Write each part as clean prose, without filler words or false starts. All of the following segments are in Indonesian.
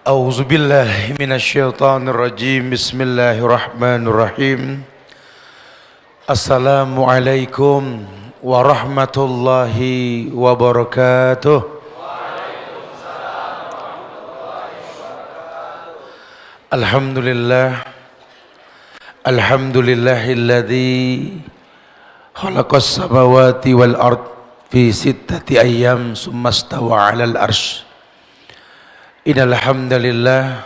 A'udzu billahi minasyaitonir rajim. Bismillahirrahmanirrahim. Assalamualaikum warahmatullahi wabarakatuh. Alhamdulillah. Alhamdulillahilladzi khalaqas samawati wal ard fi sittati ayyam summa stawa 'alal arsy. Innal hamdalillah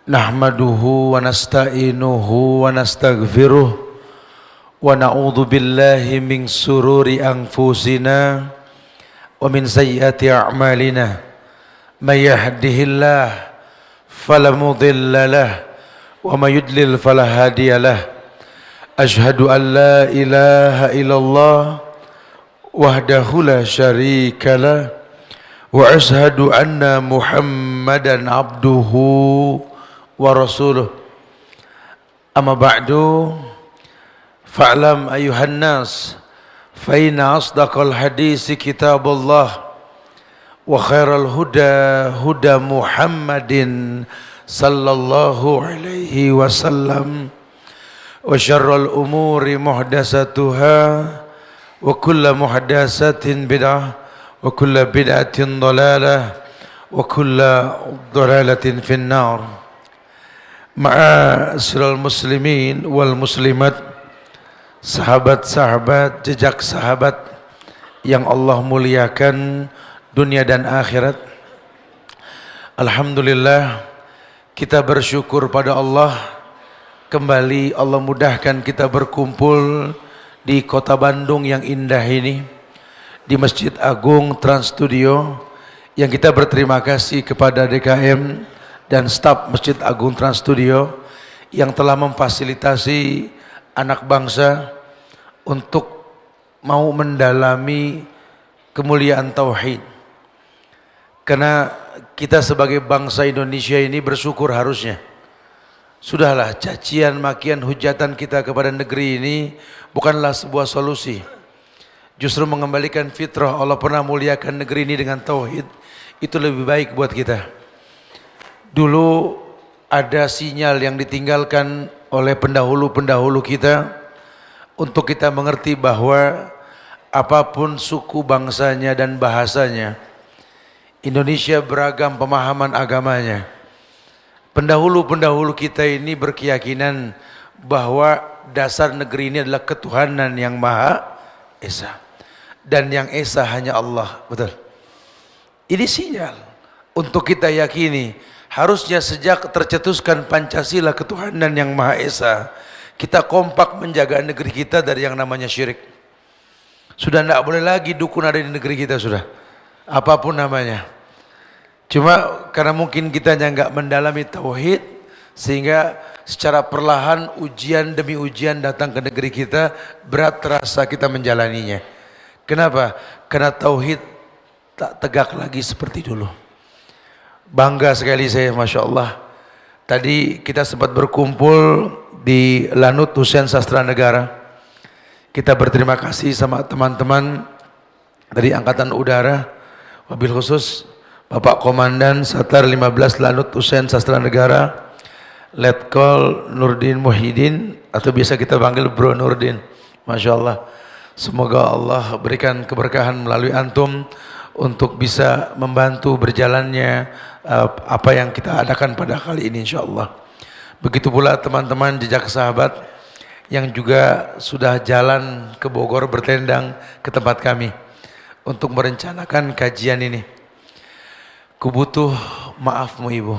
nahmaduhu wa nasta'inuhu wa nastaghfiruh wa na'udzu billahi min sururi anfusina wa min sayyiati a'malina. May yahdihillah fala mudilla lahu wa may yudlil fala hadiya lahu. Asyhadu an la ilaha illallah wahdahu la syarika lahu wa ashhadu anna Muhammadan abduhu wa rasuluh. Amma ba'du, fa'lam ayuhan nas fa inna asdaqal hadisi kitabullah wa khairal huda huda Muhammadin sallallahu alaihi wasallam wa syarrul umuri muhdatsatuha wa kullu muhdatsatin bid'ah wa kullu bid'atin dhalalah wa kullu dhalalatin finnar. Ma'asyiral muslimin wal muslimat, sahabat-sahabat, jejak sahabat yang Allah muliakan dunia dan akhirat. Alhamdulillah, kita bersyukur pada Allah, kembali Allah mudahkan kita berkumpul di kota Bandung yang indah ini, di Masjid Agung Trans Studio, yang kita berterima kasih kepada DKM dan staf Masjid Agung Trans Studio yang telah memfasilitasi anak bangsa untuk mau mendalami kemuliaan tauhid. Karena kita sebagai bangsa Indonesia ini bersyukur harusnya. Sudahlah, cacian, makian, hujatan kita kepada negeri ini bukanlah sebuah solusi. Justru mengembalikan fitrah. Allah pernah muliakan negeri ini dengan tauhid. Itu lebih baik buat kita. Dulu ada sinyal yang ditinggalkan oleh pendahulu-pendahulu kita untuk kita mengerti bahwa apapun suku bangsanya dan bahasanya, Indonesia beragam pemahaman agamanya. Pendahulu-pendahulu kita ini berkeyakinan bahwa dasar negeri ini adalah ketuhanan yang Maha Esa. Dan yang Esa hanya Allah. Betul. Ini sinyal untuk kita yakini, harusnya sejak tercetuskan Pancasila ketuhanan yang Maha Esa, kita kompak menjaga negeri kita dari yang namanya syirik. Sudah tidak boleh lagi dukun ada di negeri kita, sudah. Apapun namanya. Cuma karena mungkin kita nggak mendalami tauhid, sehingga secara perlahan ujian demi ujian datang ke negeri kita, berat terasa kita menjalaninya. Kenapa? Karena tauhid tak tegak lagi seperti dulu. Bangga sekali saya, Masya Allah. Tadi kita sempat berkumpul di Lanut Hussein Sastra Negara. Kita berterima kasih sama teman-teman dari Angkatan Udara, wabil khusus Bapak Komandan Satar 15 Lanut Hussein Sastra Negara, Letkol Nurdin Muhyiddin, atau biasa kita panggil Bro Nurdin. Masya Allah. Semoga Allah berikan keberkahan melalui antum untuk bisa membantu berjalannya apa yang kita adakan pada kali ini, insyaAllah. Begitu pula teman-teman jejak sahabat yang juga sudah jalan ke Bogor bertendang ke tempat kami untuk merencanakan kajian ini. Ku butuh maafmu Ibu.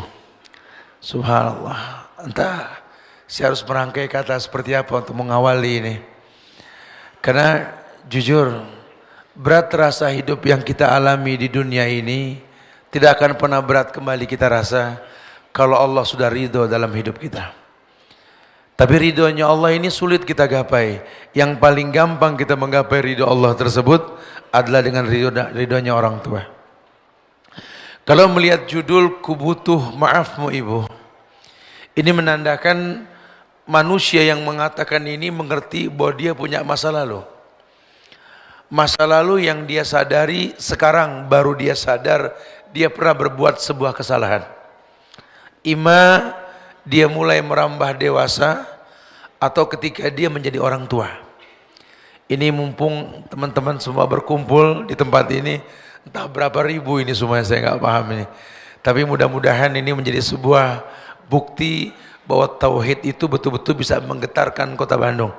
Subhanallah. Entah saya harus merangkai kata seperti apa untuk mengawali ini. Karena jujur, berat rasa hidup yang kita alami di dunia ini tidak akan pernah berat kembali kita rasa kalau Allah sudah ridho dalam hidup kita. Tapi ridhonya Allah ini sulit kita gapai. Yang paling gampang kita menggapai ridho Allah tersebut adalah dengan ridhonya orang tua. Kalau melihat judul "Ku butuh maafmu Ibu", ini menandakan manusia yang mengatakan ini mengerti bahwa dia punya masa lalu. Masa lalu yang dia sadari sekarang baru dia sadar dia pernah berbuat sebuah kesalahan. Ima dia mulai merambah dewasa atau ketika dia menjadi orang tua. Ini mumpung teman-teman semua berkumpul di tempat ini, entah berapa ribu ini semuanya saya nggak paham ini. Tapi mudah-mudahan ini menjadi sebuah bukti bahwa tauhid itu betul-betul bisa menggetarkan kota Bandung.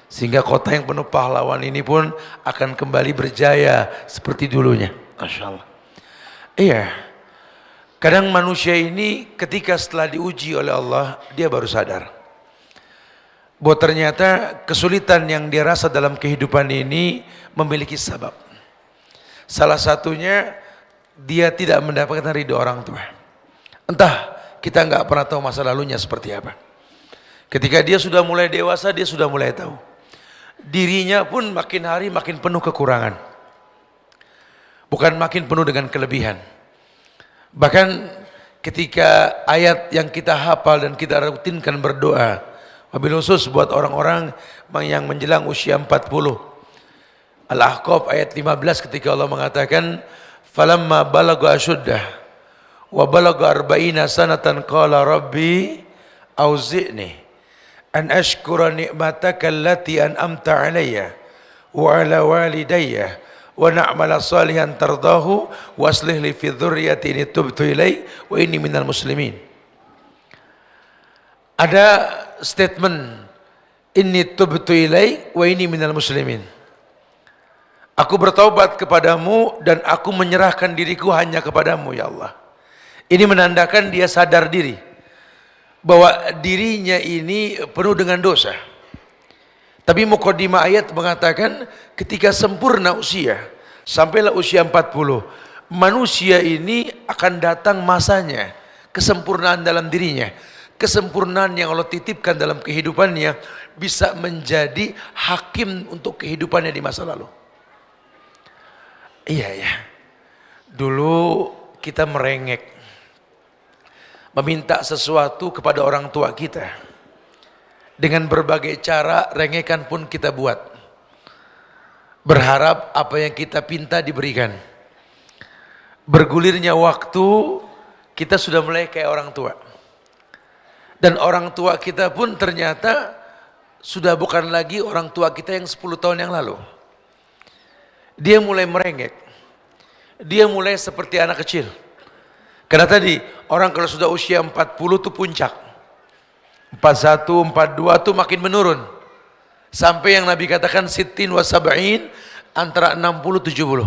Sehingga kota yang penuh pahlawan ini pun akan kembali berjaya seperti dulunya. Masya Allah. Iya. Kadang manusia ini ketika setelah diuji oleh Allah, dia baru sadar bahwa ternyata kesulitan yang dia rasa dalam kehidupan ini memiliki sebab. Salah satunya dia tidak mendapatkan ridho orang tua. Entah, kita nggak pernah tahu masa lalunya seperti apa. Ketika dia sudah mulai dewasa, dia sudah mulai tahu. Dirinya pun makin hari makin penuh kekurangan. Bukan makin penuh dengan kelebihan. Bahkan ketika ayat yang kita hafal dan kita rutinkan berdoa, wabil khusus buat orang-orang yang menjelang usia 40. Al-Ahqaf ayat 15 ketika Allah mengatakan, falamma balagha asyuddah wa balagha arba'ina sanatan qala rabbi auzi'ni an ashkura ni'mataka allati an'amta 'alayya wa 'ala walidayya wa na'mala salihan tardahu wa aslih li fi dzurriyyati inni tubtu ilaik wa inni minal muslimin. Ada statement inni tubtu ilaik wa inni minal muslimin. Aku bertaubat kepadamu dan aku menyerahkan diriku hanya kepadamu ya Allah. Ini menandakan dia sadar diri bahwa dirinya ini penuh dengan dosa. Tapi mukadimah ayat mengatakan ketika sempurna usia, sampailah usia 40, manusia ini akan datang masanya, kesempurnaan dalam dirinya, kesempurnaan yang Allah titipkan dalam kehidupannya bisa menjadi hakim untuk kehidupannya di masa lalu. Iya ya, dulu kita merengek, meminta sesuatu kepada orang tua kita. Dengan berbagai cara, rengekan pun kita buat. Berharap apa yang kita pinta diberikan. Bergulirnya waktu, kita sudah mulai kayak orang tua. Dan orang tua kita pun ternyata sudah bukan lagi orang tua kita yang 10 tahun yang lalu. Dia mulai merengek. Dia mulai seperti anak kecil. Karena tadi, orang kalau sudah usia 40 itu puncak. 41, 42 itu makin menurun. Sampai yang Nabi katakan sittin wa sab'in, antara 60, 70.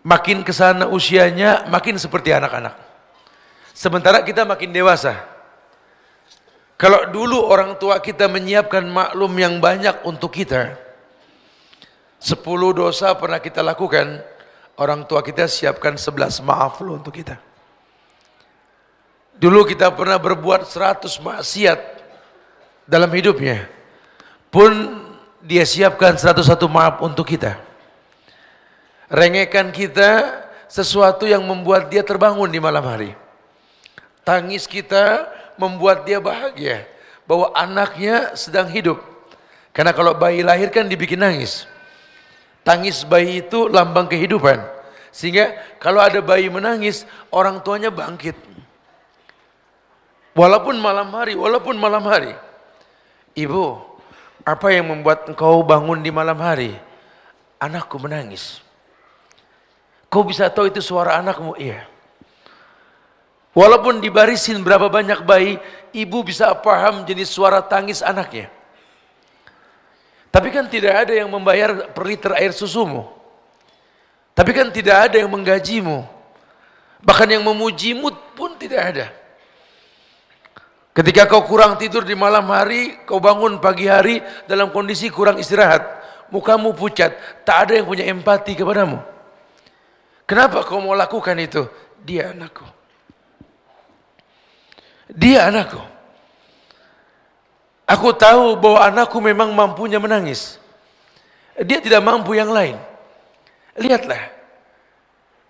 Makin kesana usianya, makin seperti anak-anak. Sementara kita makin dewasa. Kalau dulu orang tua kita menyiapkan maklum yang banyak untuk kita, 10 dosa pernah kita lakukan, orang tua kita siapkan 11 maaf loh untuk kita. Dulu kita pernah berbuat 100 maksiat dalam hidupnya, pun dia siapkan 101 maaf untuk kita. Rengekan kita sesuatu yang membuat dia terbangun di malam hari. Tangis kita membuat dia bahagia bahwa anaknya sedang hidup. Karena kalau bayi lahir kan dibikin nangis. Tangis bayi itu lambang kehidupan. Sehingga kalau ada bayi menangis, orang tuanya bangkit. Walaupun malam hari. Ibu, apa yang membuat engkau bangun di malam hari? Anakku menangis. Kau bisa tahu itu suara anakmu? Iya. Walaupun dibarisin berapa banyak bayi, ibu bisa paham jenis suara tangis anaknya. Tapi kan tidak ada yang membayar per liter air susumu. Tapi kan tidak ada yang menggajimu. Bahkan yang memujimu pun tidak ada. Ketika kau kurang tidur di malam hari, kau bangun pagi hari dalam kondisi kurang istirahat, mukamu pucat, tak ada yang punya empati kepadamu. Kenapa kau mau lakukan itu? Dia anakku. Dia anakku. Aku tahu bahwa anakku memang mampunya menangis. Dia tidak mampu yang lain. Lihatlah.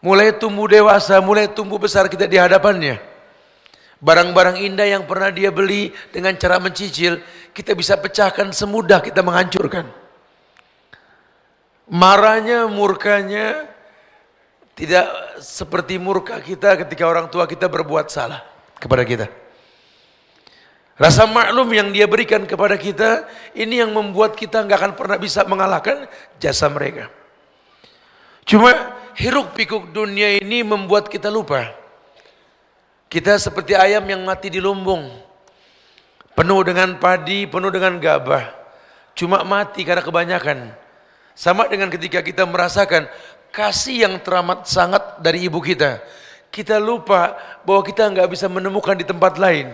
Mulai tumbuh dewasa, mulai tumbuh besar kita di hadapannya. Barang-barang indah yang pernah dia beli dengan cara mencicil, kita bisa pecahkan semudah kita menghancurkan. Marahnya, murkanya, Tidak seperti murka kita ketika orang tua kita berbuat salah kepada kita. Rasa maklum yang dia berikan kepada kita, ini yang membuat kita nggak akan pernah bisa mengalahkan jasa mereka. Cuma hiruk pikuk dunia ini membuat kita lupa. Kita seperti ayam yang mati di lumbung, penuh dengan padi, penuh dengan gabah, cuma mati karena kebanyakan. Sama dengan ketika kita merasakan kasih yang teramat sangat dari ibu kita, kita lupa bahwa kita nggak bisa menemukan di tempat lain.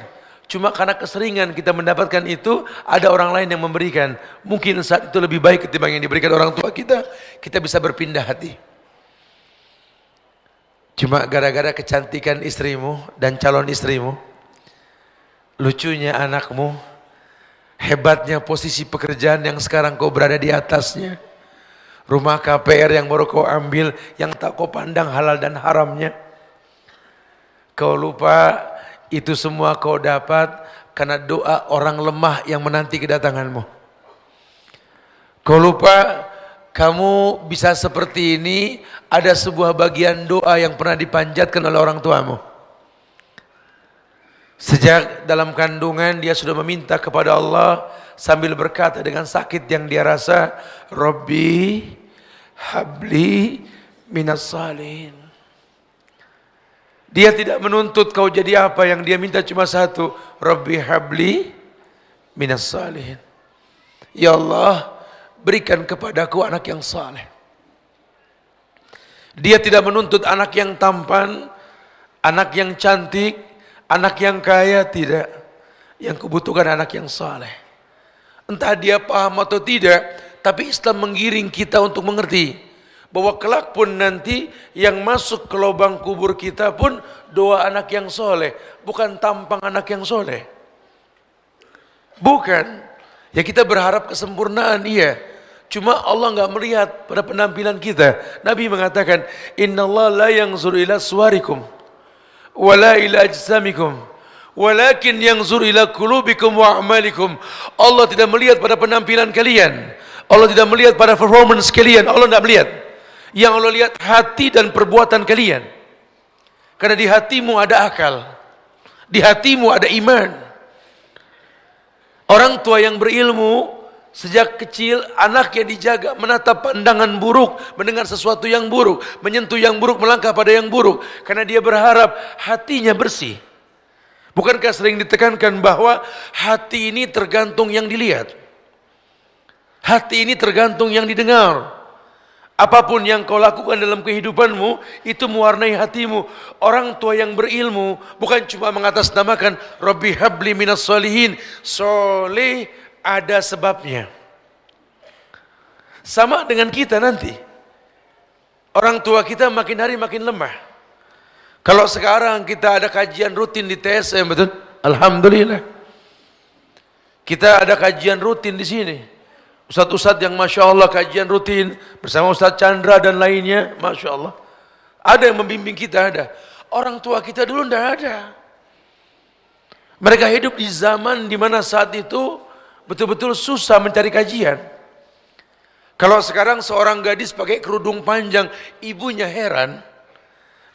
Cuma karena keseringan kita mendapatkan itu, ada orang lain yang memberikan. Mungkin saat itu lebih baik ketimbang yang diberikan orang tua kita, kita bisa berpindah hati. Cuma gara-gara kecantikan istrimu dan calon istrimu, lucunya anakmu, hebatnya posisi pekerjaan yang sekarang kau berada di atasnya, rumah KPR yang baru kau ambil, yang tak kau pandang halal dan haramnya, kau lupa itu semua kau dapat karena doa orang lemah yang menanti kedatanganmu. Kau lupa kamu bisa seperti ini, ada sebuah bagian doa yang pernah dipanjatkan oleh orang tuamu. Sejak dalam kandungan dia sudah meminta kepada Allah sambil berkata dengan sakit yang dia rasa, Rabbi habli minas salihin. Dia tidak menuntut kau jadi apa, yang dia minta cuma satu, Rabbi habli minas salihin. Ya Allah, berikan kepadaku anak yang saleh. Dia tidak menuntut anak yang tampan, anak yang cantik, anak yang kaya, tidak. Yang kubutuhkan anak yang saleh. Entah dia paham atau tidak, tapi Islam menggiring kita untuk mengerti bahwa kelak pun nanti yang masuk ke lubang kubur kita pun doa anak yang soleh, bukan tampang anak yang soleh. Bukan. Ya kita berharap kesempurnaan, iya. Cuma Allah nggak melihat pada penampilan kita. Nabi mengatakan, Innallaha la yanzur ila suwarikum wala ila ajsamikum walakin yanzur ila qulubikum wa a'malikum. Allah tidak melihat pada penampilan kalian. Allah tidak melihat pada performance kalian. Allah tidak melihat. Yang Allah lihat hati dan perbuatan kalian. Karena di hatimu ada akal, di hatimu ada iman. Orang tua yang berilmu sejak kecil, anaknya dijaga menatap pandangan buruk, mendengar sesuatu yang buruk, menyentuh yang buruk, melangkah pada yang buruk. Karena dia berharap hatinya bersih. Bukankah sering ditekankan bahwa hati ini tergantung yang dilihat, hati ini tergantung yang didengar. Apapun yang kau lakukan dalam kehidupanmu, itu mewarnai hatimu. Orang tua yang berilmu bukan cuma mengatasnamakan Rabbi habli minas solihin. Soleh ada sebabnya. Sama dengan kita nanti. Orang tua kita makin hari makin lemah. Kalau sekarang kita ada kajian rutin di TSM, betul? Alhamdulillah. Kita ada kajian rutin di sini. Ustadz-ustadz yang Masya Allah kajian rutin bersama Ustadz Chandra dan lainnya, Masya Allah. Ada yang membimbing kita, ada. Orang tua kita dulu tidak ada. Mereka hidup di zaman di mana saat itu betul-betul susah mencari kajian. Kalau sekarang seorang gadis pakai kerudung panjang, ibunya heran.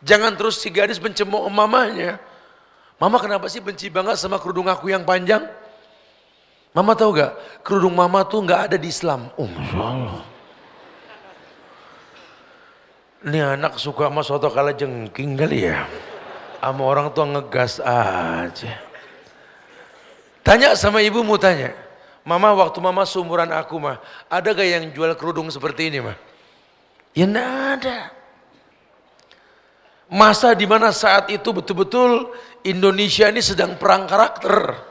Jangan terus si gadis mencemooh mamanya. Mama kenapa sih benci banget sama kerudung aku yang panjang? Mama tahu gak? Kerudung mama tuh gak ada di Islam. Masya Allah. Ini anak suka sama soto kala jengking kali ya. Sama orang tua ngegas aja. Tanya sama ibumu, tanya. Mama, waktu mama seumuran aku mah, ada gak yang jual kerudung seperti ini mah? Ya gak ada. Masa dimana saat itu betul-betul Indonesia ini sedang perang karakter.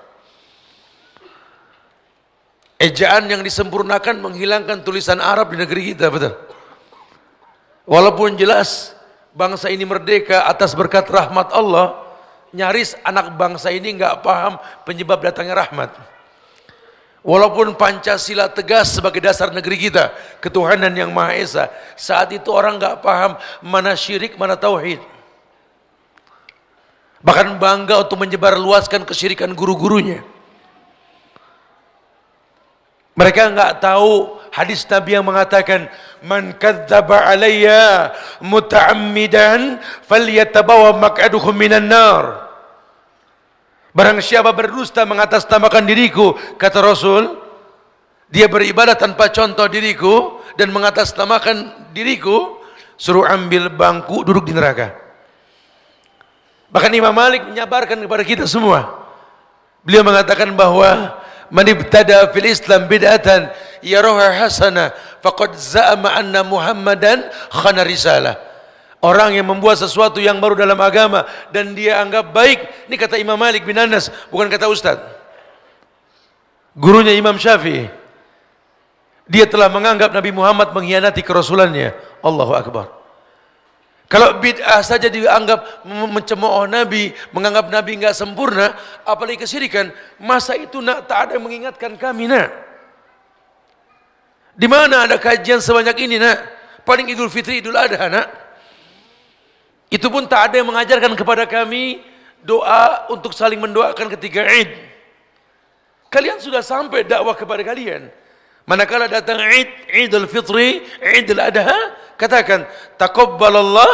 Ejaan yang disempurnakan menghilangkan tulisan Arab di negeri kita, betul. Walaupun jelas bangsa ini merdeka atas berkat rahmat Allah, nyaris anak bangsa ini nggak paham penyebab datangnya rahmat. Walaupun Pancasila tegas sebagai dasar negeri kita, ketuhanan yang Maha Esa, saat itu orang nggak paham mana syirik, mana tauhid. Bahkan bangga untuk menyebarluaskan kesyirikan guru-gurunya. Mereka nggak tahu hadis Nabi yang mengatakan, "Man kadzdzaba alayya muta'ammidan falyatabawa maq'aduhu minan nar." Barang siapa berdusta mengatasnamakan diriku, kata Rasul, dia beribadah tanpa contoh diriku dan mengatasnamakan diriku, suruh ambil bangku duduk di neraka. Bahkan Imam Malik menyabarkan kepada kita semua. Beliau mengatakan bahwa man ibtada fil Islam bid'atan yaraha hasanah faqad za'ama anna Muhammadan khana risalah. Orang yang membuat sesuatu yang baru dalam agama dan dia anggap baik, ini kata Imam Malik bin Anas, bukan kata Ustaz. Gurunya Imam Syafi'i. Dia telah menganggap Nabi Muhammad mengkhianati kerasulannya. Allahu Akbar. Kalau bid'ah saja dianggap mencemooh Nabi, menganggap Nabi enggak sempurna, apalagi kesyirikan, masa itu nak tak ada yang mengingatkan kami nak? Di mana ada kajian sebanyak ini nak? Paling Idul Fitri, Idul Adha nak? Itu pun tak ada yang mengajarkan kepada kami doa untuk saling mendoakan ketika Id. Kalian sudah sampai dakwah kepada kalian. Manakala datang Id, Idul Fitri, Idul Adha, katakan taqabbalallah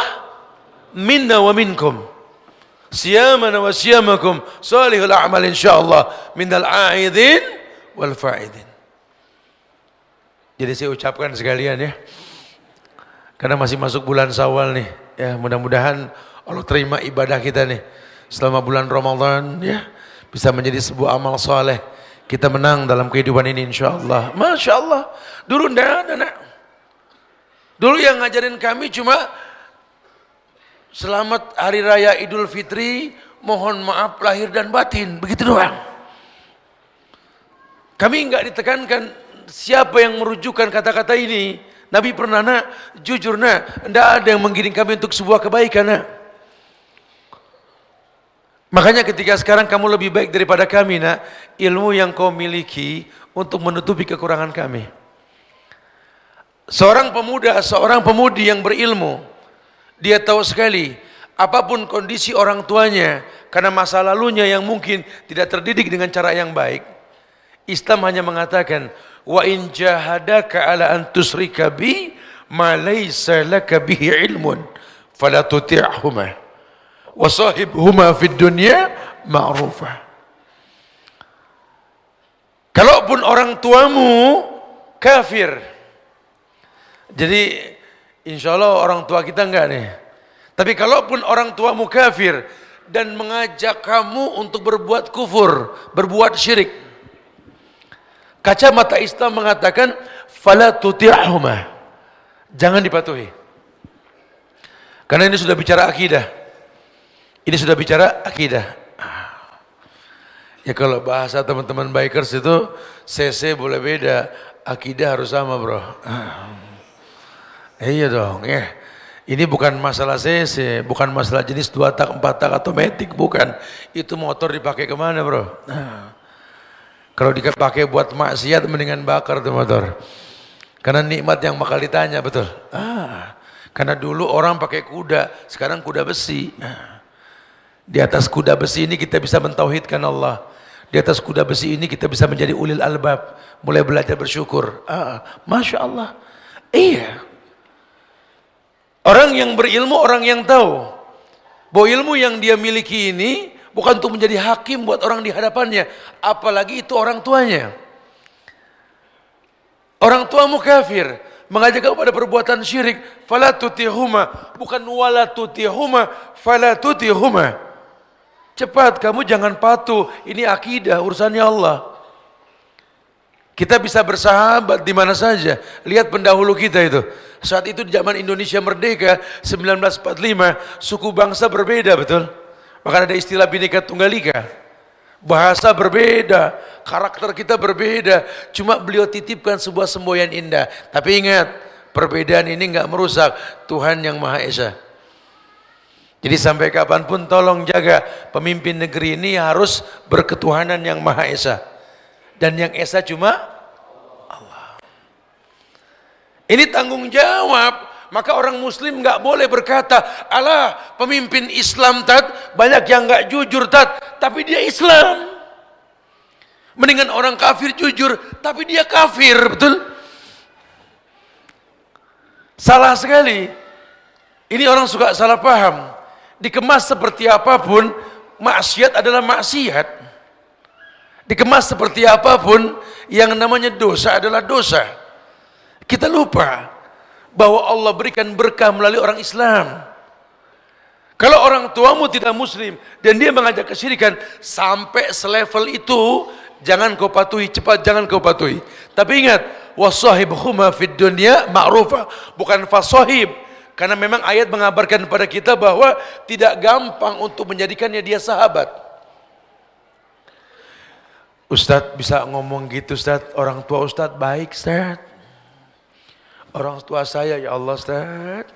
minna wa minkum siyamana wa siyamakum salihul a'mal insyaallah minal a'idin wal fa'idin. Jadi saya ucapkan sekalian ya, karena masih masuk bulan Syawal nih ya, mudah-mudahan Allah terima ibadah kita nih selama bulan Ramadan ya, bisa menjadi sebuah amal soleh. Kita menang dalam kehidupan ini insyaallah. Masya Allah. Dulu enggak ada nak. Dulu yang ngajarin kami cuma selamat hari raya Idul Fitri, mohon maaf lahir dan batin, begitu doang. Kami enggak ditekankan siapa yang merujukan kata-kata ini. Nabi pernah nak, jujur nak, enggak ada yang menggiring kami untuk sebuah kebaikan nak. Makanya ketika sekarang kamu lebih baik daripada kami nak, ilmu yang kau miliki untuk menutupi kekurangan kami. Seorang pemuda, seorang pemudi yang berilmu, dia tahu sekali apapun kondisi orang tuanya karena masa lalunya yang mungkin tidak terdidik dengan cara yang baik. Islam hanya mengatakan, wa in jahadaka ala an tusyrika bi ma laysa laka bihi ilmun fala tuti'huma wa sahibhuma fid dunya ma'rufa. Kalaupun orang tuamu kafir, jadi insya Allah orang tua kita enggak nih. Tapi kalaupun orang tuamu kafir dan mengajak kamu untuk berbuat kufur, berbuat syirik, kacamata Islam mengatakan fala tuti'huma, jangan dipatuhi. Karena ini sudah bicara akidah. Ini sudah bicara akidah. Ya kalau bahasa teman-teman bikers itu CC boleh beda, akidah harus sama bro. Iya dong ya. Ini bukan masalah CC, bukan masalah jenis 2 tak, 4 tak atau matic, bukan. Itu motor dipakai kemana bro? Kalau dipakai buat maksiat mendingan bakar tuh motor. Karena nikmat yang bakal ditanya, betul. Karena dulu orang pakai kuda, sekarang kuda besi. Di atas kuda besi ini kita bisa mentauhidkan Allah. Di atas kuda besi ini kita bisa menjadi ulil albab, mulai belajar bersyukur. Masya Allah. Iya. Orang yang berilmu, orang yang tahu bahwa ilmu yang dia miliki ini bukan untuk menjadi hakim buat orang di hadapannya, apalagi itu orang tuanya. Orang tuamu kafir, mengajak kepada perbuatan syirik, fala tutihuma, bukan wala tutihuma, fala tutihuma. Cepat, kamu jangan patuh, ini akidah, urusannya Allah. Kita bisa bersahabat di mana saja. Lihat pendahulu kita itu. Saat itu di zaman Indonesia merdeka 1945, suku bangsa berbeda, betul? Maka ada istilah Bhinneka Tunggal Ika. Bahasa berbeda, karakter kita berbeda. Cuma beliau titipkan sebuah semboyan indah. Tapi ingat, perbedaan ini enggak merusak Tuhan yang Maha Esa. Jadi sampai kapanpun tolong jaga pemimpin negeri ini harus berketuhanan yang Maha Esa. Dan yang Esa cuma Allah. Ini tanggung jawab. Maka orang muslim enggak boleh berkata, alah pemimpin Islam tat, banyak yang enggak jujur tat, tapi dia Islam. Mendingan orang kafir jujur, tapi dia kafir, betul? Salah sekali. Ini orang suka salah paham. Dikemas seperti apapun, maksiat adalah maksiat. Dikemas seperti apapun, yang namanya dosa adalah dosa. Kita lupa bahwa Allah berikan berkah melalui orang Islam. Kalau orang tuamu tidak muslim dan dia mengajak kesyirikan sampai selevel itu, jangan kau patuhi, cepat jangan kau patuhi. Tapi ingat, wasahibhuma fid dunya ma'rufa, bukan fasahib. Karena memang ayat mengabarkan kepada kita bahwa tidak gampang untuk menjadikannya dia sahabat. Ustadz bisa ngomong gitu Ustadz, orang tua Ustadz baik Ustadz. Orang tua saya ya Allah Ustadz,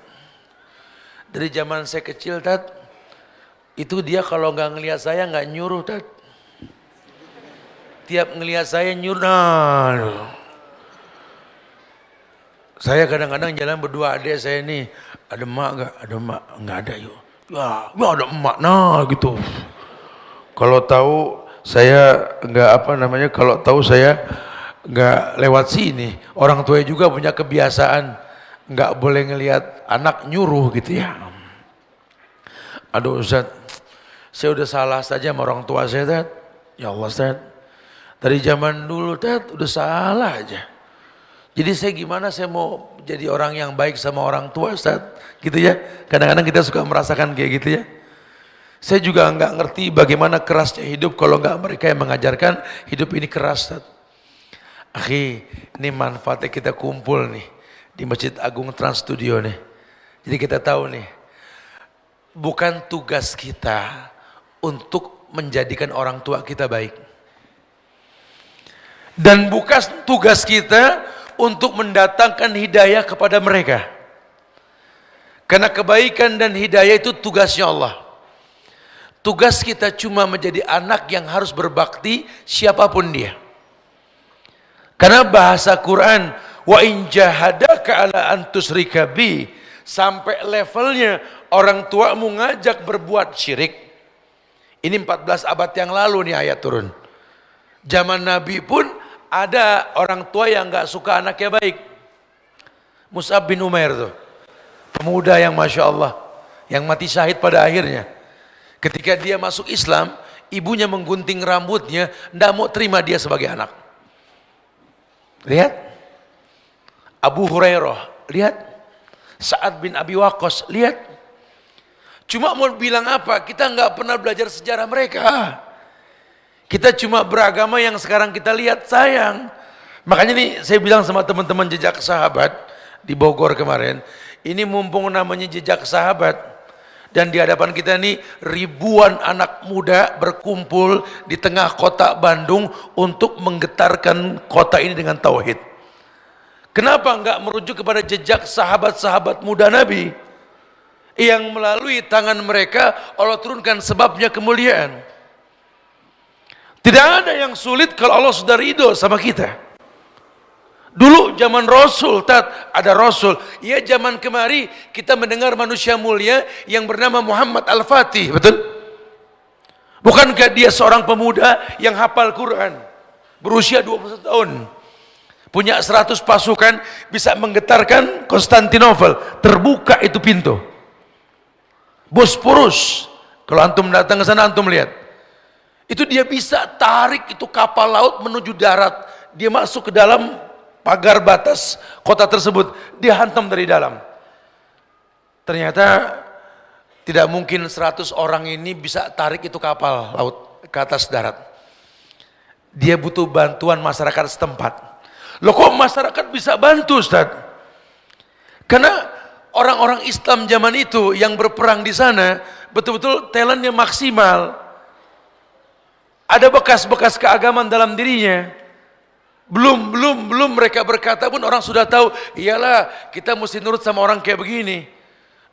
dari zaman saya kecil Ustadz, itu dia kalau nggak ngelihat saya nggak nyuruh Ustadz. Tiap ngelihat saya nyuruh. Nah, saya kadang-kadang jalan berdua adik saya ini, ada emak nggak? Ada emak nggak ada yuk. Ya ada emak. Nah gitu. Kalau tahu saya nggak apa namanya, kalau tahu saya nggak lewat sini. Orang tua juga punya kebiasaan nggak boleh ngelihat anak nyuruh gitu ya. Aduh Ustaz, saya udah salah saja sama orang tua saya Ustaz. Ya Allah Ustaz, dari zaman dulu Ustaz udah salah aja. Jadi saya gimana saya mau jadi orang yang baik sama orang tua Ustaz, gitu ya. Kadang-kadang kita suka merasakan kayak gitu ya. Saya juga nggak ngerti bagaimana kerasnya hidup kalau nggak mereka yang mengajarkan hidup ini keras Ustaz. Akhi, ini manfaatnya kita kumpul nih di Masjid Agung Trans Studio nih. Jadi kita tahu nih, bukan tugas kita untuk menjadikan orang tua kita baik. Dan bukan tugas kita untuk mendatangkan hidayah kepada mereka. Karena kebaikan dan hidayah itu tugasnya Allah. Tugas kita cuma menjadi anak yang harus berbakti siapapun dia. Karena bahasa Quran, wa in jahadaka ala an tusyrika bi, sampai levelnya orang tuamu ngajak berbuat syirik. Ini 14 abad yang lalu nih ayat turun. Zaman Nabi pun ada orang tua yang enggak suka anaknya baik. Mus'ab bin Umair tuh, pemuda yang Masya Allah, yang mati syahid pada akhirnya. Ketika dia masuk Islam, ibunya menggunting rambutnya, enggak mau terima dia sebagai anak. Lihat Abu Hurairah, lihat Sa'ad bin Abi Waqqas, lihat. Cuma mau bilang apa? Kita nggak pernah belajar sejarah mereka. Kita cuma beragama yang sekarang kita lihat, sayang. Makanya nih saya bilang sama teman-teman jejak sahabat di Bogor kemarin, ini mumpung namanya jejak sahabat. Dan di hadapan kita nih ribuan anak muda berkumpul di tengah kota Bandung untuk menggetarkan kota ini dengan tauhid. Kenapa enggak merujuk kepada jejak sahabat-sahabat muda Nabi yang melalui tangan mereka Allah turunkan sebabnya kemuliaan. Tidak ada yang sulit kalau Allah sudah ridho sama kita. Dulu zaman Rasul, ada Rasul. Ya zaman kemari kita mendengar manusia mulia yang bernama Muhammad Al-Fatih, betul? Bukankah dia seorang pemuda yang hafal Quran, berusia 21 tahun, punya 100 pasukan, bisa menggetarkan Konstantinopel, terbuka itu pintu Bosporus. Kalau antum datang ke sana antum lihat, itu dia bisa tarik itu kapal laut menuju darat, dia masuk ke dalam pagar batas kota tersebut, dia hantam dari dalam. Ternyata tidak mungkin 100 orang ini bisa tarik itu kapal laut ke atas darat. Dia butuh bantuan masyarakat setempat. Loh kok masyarakat bisa bantu Ustaz? Karena orang-orang Islam zaman itu yang berperang di sana betul-betul talentnya maksimal. Ada bekas-bekas keagamaan dalam dirinya. Belum mereka berkata pun orang sudah tahu, iyalah kita mesti nurut sama orang kayak begini.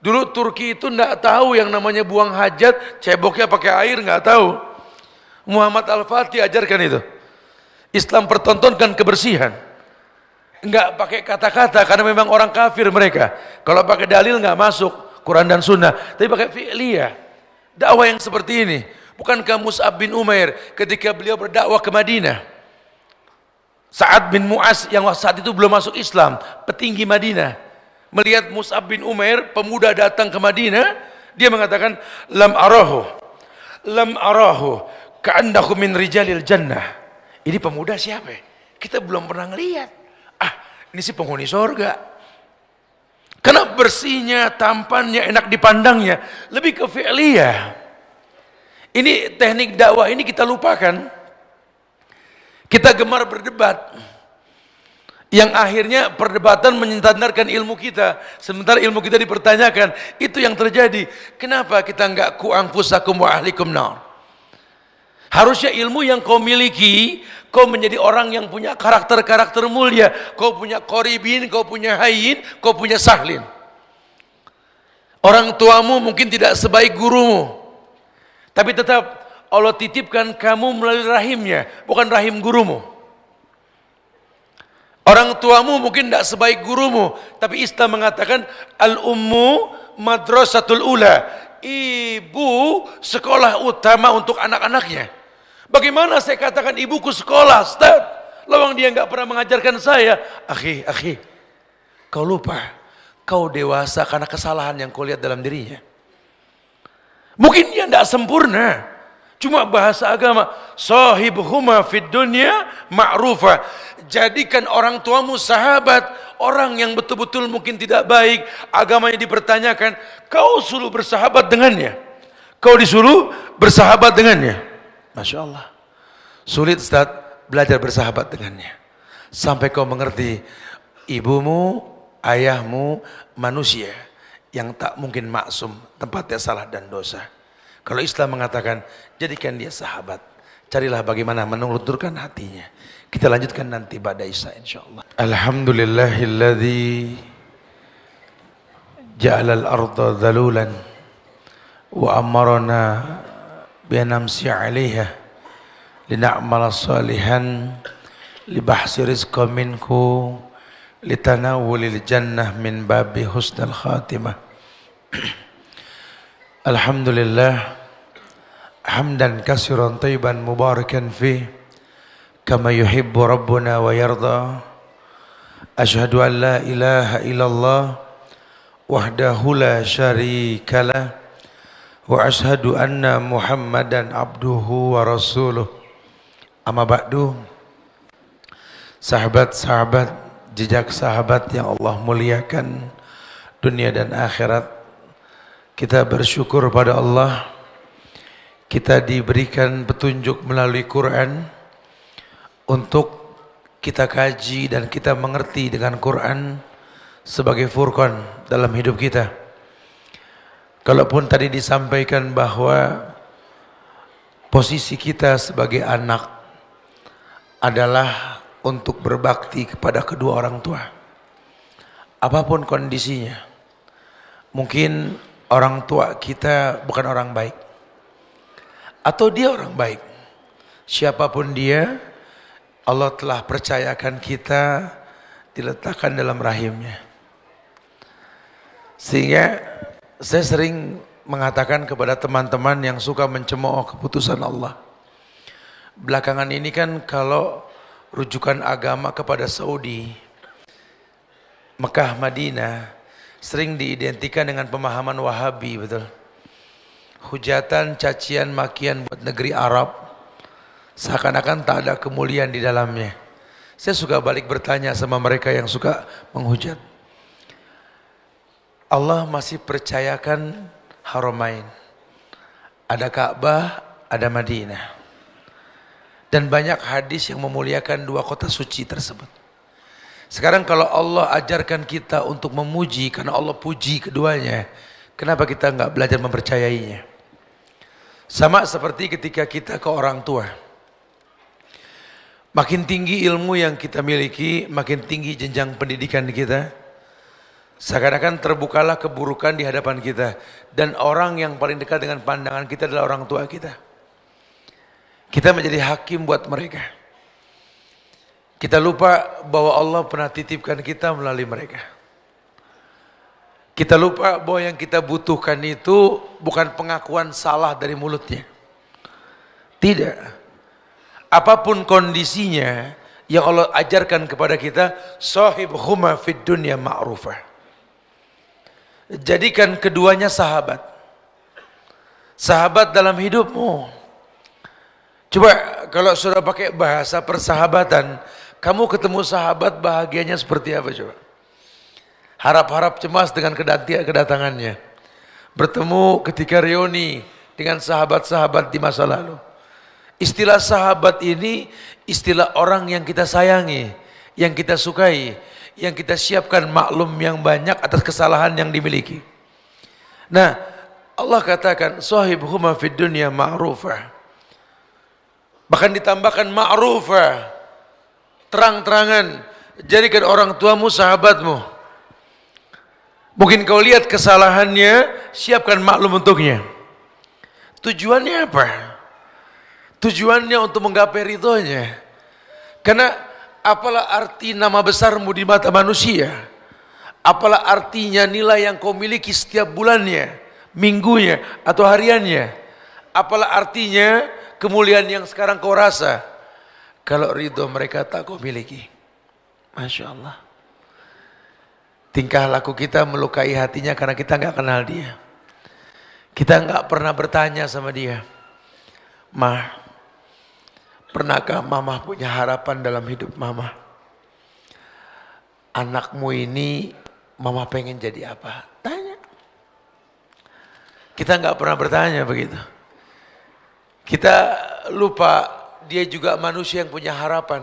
Dulu Turki itu enggak tahu yang namanya buang hajat, ceboknya pakai air, enggak tahu. Muhammad Al-Fatih ajarkan itu. Islam pertontonkan kebersihan. Enggak pakai kata-kata karena memang orang kafir mereka. Kalau pakai dalil enggak masuk Quran dan Sunnah, tapi pakai fi'liyah. Dakwah yang seperti ini. Bukankah Mus'ab bin Umair ketika beliau berdakwah ke Madinah, Sa'ad bin Mu'az yang saat itu belum masuk Islam, petinggi Madinah, melihat Mus'ab bin Umair, pemuda datang ke Madinah, dia mengatakan, lam arahu ka'annahu min rijalil jannah. Ini pemuda siapa? Kita belum pernah ngelihat. Ini sih penghuni surga. Karena bersihnya, tampannya, enak dipandangnya, lebih ke fi'liyah. Ini teknik dakwah ini kita lupakan. Kita gemar berdebat, yang akhirnya perdebatan menyandarkan ilmu kita, sementara ilmu kita dipertanyakan. Itu yang terjadi. Kenapa kita enggak ku anfusakum wa ahlikum nar? Harusnya ilmu yang kau miliki, kau menjadi orang yang punya karakter-karakter mulia, kau punya qoribin, kau punya hayyin, kau punya sahlin. Orang tuamu mungkin tidak sebaik gurumu, tapi tetap Allah titipkan kamu melalui rahimnya, bukan rahim gurumu. Orang tuamu mungkin tidak sebaik gurumu, tapi Islam mengatakan al-ummu madrasatul ula. Ibu sekolah utama untuk anak-anaknya. Bagaimana saya katakan ibuku sekolah, Ustaz? Lawang dia enggak pernah mengajarkan saya. Akhi, kau lupa. Kau dewasa karena kesalahan yang kau lihat dalam dirinya. Mungkin dia tidak sempurna. Cuma bahasa agama, sahibuhuma fid dunya ma'rufa. Jadikan orang tuamu sahabat, orang yang betul-betul mungkin tidak baik, agamanya dipertanyakan, kau suruh bersahabat dengannya. Kau disuruh bersahabat dengannya. Masya Allah. Sulit Ustaz belajar bersahabat dengannya. Sampai kau mengerti, ibumu, ayahmu manusia yang tak mungkin maksum, tempatnya salah dan dosa. Kalau Islam mengatakan, jadikan dia sahabat. Carilah bagaimana menelurkan hatinya. Kita lanjutkan nanti pada Isya insyaAllah. Alhamdulillahilladzi ja'alal arda dhalulan wa amarana bianamsi 'alaiha lina'mala salihan libahsi rizqa minku litanawulil jannah min babi husnal khatimah. Alhamdulillah hamdan katsiran thayyiban mubarakan fi kama yuhibbu rabbuna wa yarda. Asyhadu an la ilaha illallah wahdahu la syarikalah wa asyhadu anna Muhammadan abduhu wa rasuluh. Amma ba'du. Sahabat-sahabat, jejak sahabat yang Allah muliakan dunia dan akhirat, kita bersyukur pada Allah, kita diberikan petunjuk melalui Quran untuk kita kaji dan kita mengerti dengan Quran sebagai furqan dalam hidup kita. Kalaupun tadi disampaikan bahwa posisi kita sebagai anak adalah untuk berbakti kepada kedua orang tua, apapun kondisinya. Mungkin orang tua kita bukan orang baik, atau dia orang baik, siapapun dia, Allah telah percayakan kita diletakkan dalam rahimnya. Sehingga saya sering mengatakan kepada teman-teman yang suka mencemooh keputusan Allah, belakangan ini kan kalau rujukan agama kepada Saudi, Mekah, Madinah sering diidentikan dengan pemahaman Wahabi, betul. Hujatan, cacian, makian buat negeri Arab, seakan-akan tak ada kemuliaan di dalamnya. Saya suka balik bertanya sama mereka yang suka menghujat. Allah masih percayakan Haramain, ada Ka'bah, ada Madinah, dan banyak hadis yang memuliakan dua kota suci tersebut. Sekarang kalau Allah ajarkan kita untuk memuji karena Allah puji keduanya, kenapa kita enggak belajar mempercayainya? Sama seperti ketika kita ke orang tua, makin tinggi ilmu yang kita miliki, makin tinggi jenjang pendidikan kita, seakan-akan terbukalah keburukan di hadapan kita, dan orang yang paling dekat dengan pandangan kita adalah orang tua kita. Kita menjadi hakim buat mereka. Kita lupa bahwa Allah pernah titipkan kita melalui mereka. Kita lupa bahwa yang kita butuhkan itu bukan pengakuan salah dari mulutnya. Tidak. Apapun kondisinya yang Allah ajarkan kepada kita, sahibhuma fid dunya ma'rufah. Jadikan keduanya sahabat. Sahabat dalam hidupmu. Coba kalau sudah pakai bahasa persahabatan, kamu ketemu sahabat bahagianya seperti apa coba? Harap-harap cemas dengan kedatangannya. Bertemu ketika reuni dengan sahabat-sahabat di masa lalu. Istilah sahabat ini istilah orang yang kita sayangi, yang kita sukai, yang kita siapkan maklum yang banyak atas kesalahan yang dimiliki. Nah, Allah katakan sahibhuma fid dunya ma'rufah. Bahkan ditambahkan ma'rufah. Terang-terangan, jadikan orang tuamu sahabatmu. Mungkin kau lihat kesalahannya, siapkan maklum untuknya. Tujuannya apa? Tujuannya untuk menggapai ridhonya. Karena apalah arti nama besarmu di mata manusia? Apalah artinya nilai yang kau miliki setiap bulannya, minggunya, atau hariannya? Apalah artinya kemuliaan yang sekarang kau rasa kalau ridho mereka tak kau miliki? Masya Allah. Tingkah laku kita melukai hatinya karena kita nggak kenal dia. Kita nggak pernah bertanya sama dia, "Ma, pernahkah mama punya harapan dalam hidup mama? Anakmu ini mama pengen jadi apa?" Tanya. Kita nggak pernah bertanya begitu. Kita lupa dia juga manusia yang punya harapan.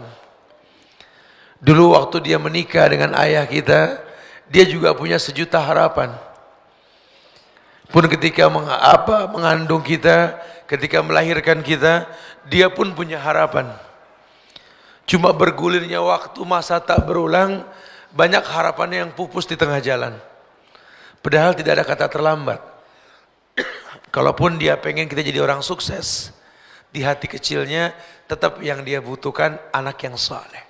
Dulu waktu dia menikah dengan ayah kita, dia juga punya sejuta harapan. Pun ketika mengandung kita, ketika melahirkan kita, dia pun punya harapan. Cuma bergulirnya waktu, masa tak berulang, banyak harapannya yang pupus di tengah jalan. Padahal tidak ada kata terlambat. Kalaupun dia pengen kita jadi orang sukses, di hati kecilnya tetap yang dia butuhkan anak yang saleh.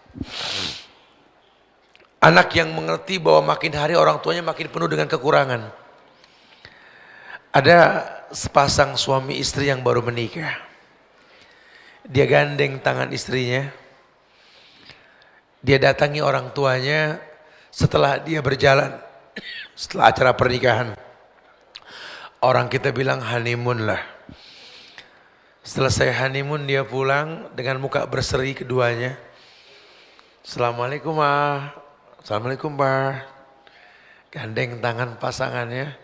Anak yang mengerti bahwa makin hari orang tuanya makin penuh dengan kekurangan. Ada sepasang suami istri yang baru menikah. Dia gandeng tangan istrinya. Dia datangi orang tuanya setelah dia berjalan, setelah acara pernikahan. Orang kita bilang honeymoon lah. Selesai honeymoon dia pulang dengan muka berseri keduanya. Assalamualaikum ma. Assalamualaikum pa. Gandeng tangan pasangannya.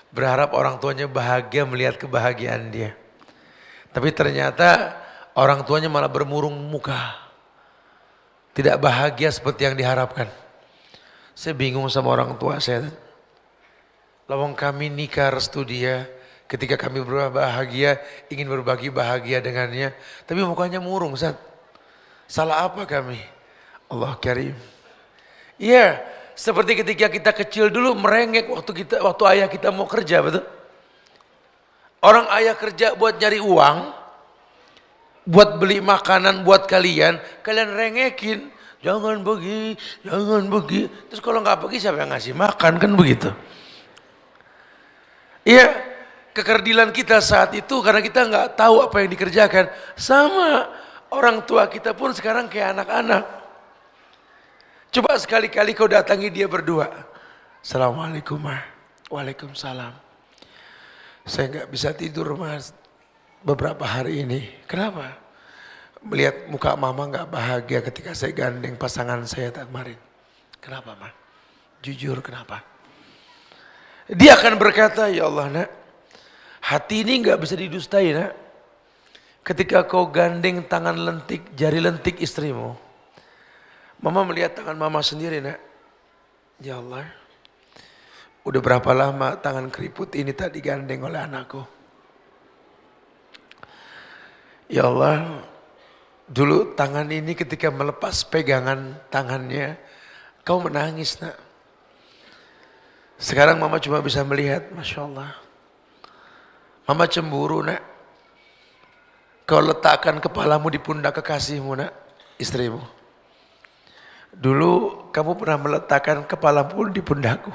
Berharap orang tuanya bahagia melihat kebahagiaan dia. Tapi ternyata orang tuanya malah bermurung muka. Tidak bahagia seperti yang diharapkan. Saya bingung sama orang tua saya. Lawang kami nikah restu dia. Ketika kami berbahagia, ingin berbagi bahagia dengannya. Tapi mukanya murung, Ustaz. Salah apa kami? Allah Karim. Iya, seperti ketika kita kecil dulu merengek waktu ayah kita mau kerja, betul? Orang ayah kerja buat nyari uang, buat beli makanan buat kalian rengekin. Jangan pergi, jangan pergi. Terus kalau nggak pergi siapa yang ngasih makan, kan begitu? Iya, kekerdilan kita saat itu karena kita nggak tahu apa yang dikerjakan. Sama orang tua kita pun sekarang kayak anak-anak. Coba sekali-kali kau datangi dia berdua. Assalamualaikum ma. Waalaikumsalam. Saya nggak bisa tidur mas beberapa hari ini. Kenapa? Melihat muka mama nggak bahagia ketika saya gandeng pasangan saya kemarin. Kenapa ma? Jujur kenapa? Dia akan berkata, ya Allah nak, hati ini nggak bisa didustai nak. Ketika kau gandeng tangan lentik, jari lentik istrimu. Mama melihat tangan mama sendiri nak. Ya Allah, udah berapa lama tangan keriput ini tak digandeng oleh anakku. Ya Allah, dulu tangan ini ketika melepas pegangan tangannya, kau menangis nak. Sekarang mama cuma bisa melihat, Masya Allah. Mama cemburu nak. Kau letakkan kepalamu di pundak kekasihmu nak, istrimu. Dulu kamu pernah meletakkan kepala pun di pundakku.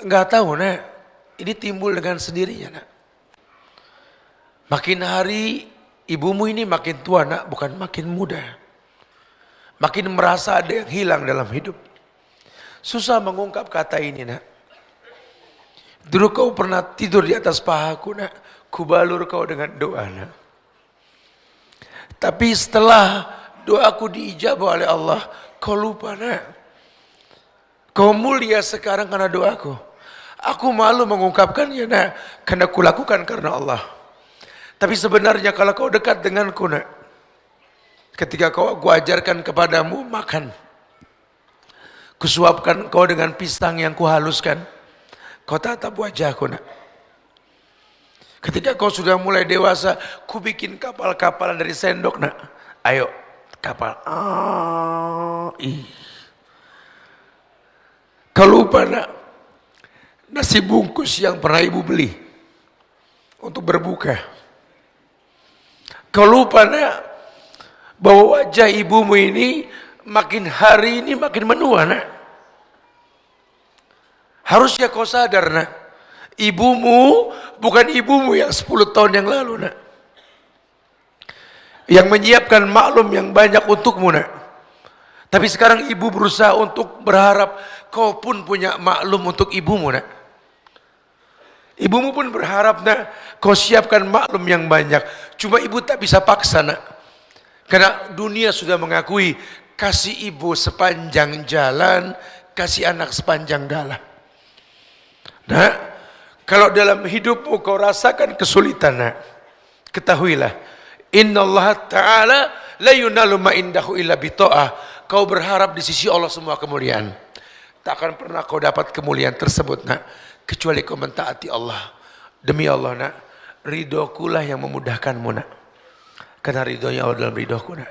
Enggak tahu nak, ini timbul dengan sendirinya nak. Makin hari ibumu ini makin tua nak, bukan makin muda. Makin merasa ada yang hilang dalam hidup. Susah mengungkap kata ini nak. Dulu kau pernah tidur di atas pahaku nak, kubalur kau dengan doa nak. Tapi setelah doaku diijabah oleh Allah, kau lupa nak. Kau mulia sekarang karena doaku. Aku malu mengungkapkannya nak, karena kulakukan karena Allah. Tapi sebenarnya kalau kau dekat denganku nak, ketika aku ajarkan kepadamu makan, kusuapkan kau dengan pisang yang kuhaluskan, kau tatap wajahku nak. Ketika kau sudah mulai dewasa, ku bikin kapal-kapalan dari sendok nak. Ayo kapal. Kau lupa nak, nasi bungkus yang pernah ibu beli untuk berbuka. Kau lupa nak, bahwa wajah ibumu ini makin hari ini makin menua nak. Harusnya kau sadar nak, ibumu bukan ibumu yang 10 tahun yang lalu nak, yang menyiapkan maklum yang banyak untukmu nak. Tapi sekarang ibu berusaha untuk berharap kau pun punya maklum untuk ibumu nak. Ibumu pun berharap nak, kau siapkan maklum yang banyak. Cuma ibu tak bisa paksa nak, karena dunia sudah mengakui kasih ibu sepanjang jalan, kasih anak sepanjang dalam. Nah, kalau dalam hidupmu kau rasakan kesulitan nak, ketahuilah, innallaha ta'ala la yunalu ma indahu illa bita'ah. Kau berharap di sisi Allah semua kemuliaan. Tak akan pernah kau dapat kemuliaan tersebut nak, kecuali kau mentaati Allah. Demi Allah nak, ridhokulah yang memudahkanmu nak, karena ridhonya Allah dalam ridhoku nak.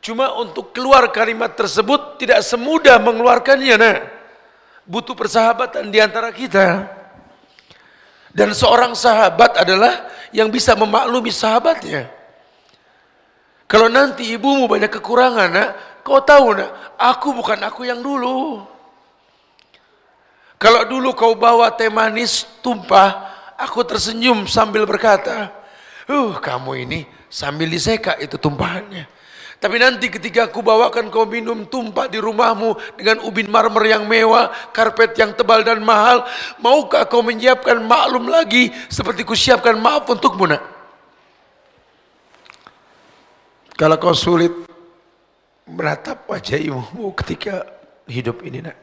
Cuma untuk keluar kalimat tersebut tidak semudah mengeluarkannya nak. Butuh persahabatan di antara kita. Dan seorang sahabat adalah yang bisa memaklumi sahabatnya. Kalau nanti ibumu banyak kekurangan nak, kau tahu nak, aku bukan aku yang dulu. Kalau dulu kau bawa teh manis tumpah, aku tersenyum sambil berkata, kamu ini, sambil diseka itu tumpahannya. Tapi nanti ketika aku bawakan kau minum tumpah di rumahmu dengan ubin marmer yang mewah, karpet yang tebal dan mahal, maukah kau menyiapkan maklum lagi seperti kusiapkan maaf untukmu nak? Kalau kau sulit menatap wajah ibumu ketika hidup ini nak,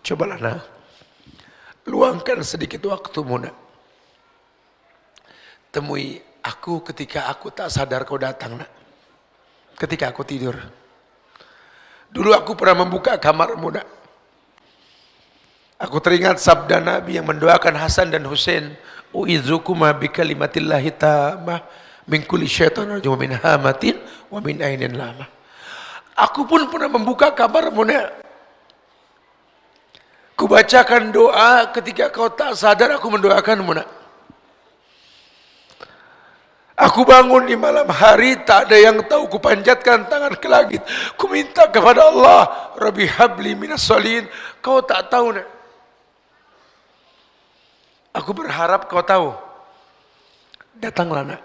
cobalah nak, luangkan sedikit waktumu nak. Temui aku ketika aku tak sadar kau datang nak. Ketika aku tidur. Dulu aku pernah membuka kamarmu nak. Aku teringat sabda Nabi yang mendoakan Hasan dan Husain, u'idzukuma bikalimatillahi tammah min kulli syaitan rajim min hamatin wa min ainin lama. Aku pun pernah membuka kamarmu nak. Kubacakan doa ketika kau tak sadar aku mendoakanmu nak. Aku bangun di malam hari, tak ada yang tahu, kupanjatkan tangan ke langit, ku minta kepada Allah, Rabbi habli minas solihin. Kau tak tahu nak. Aku berharap kau tahu. Datanglah nak,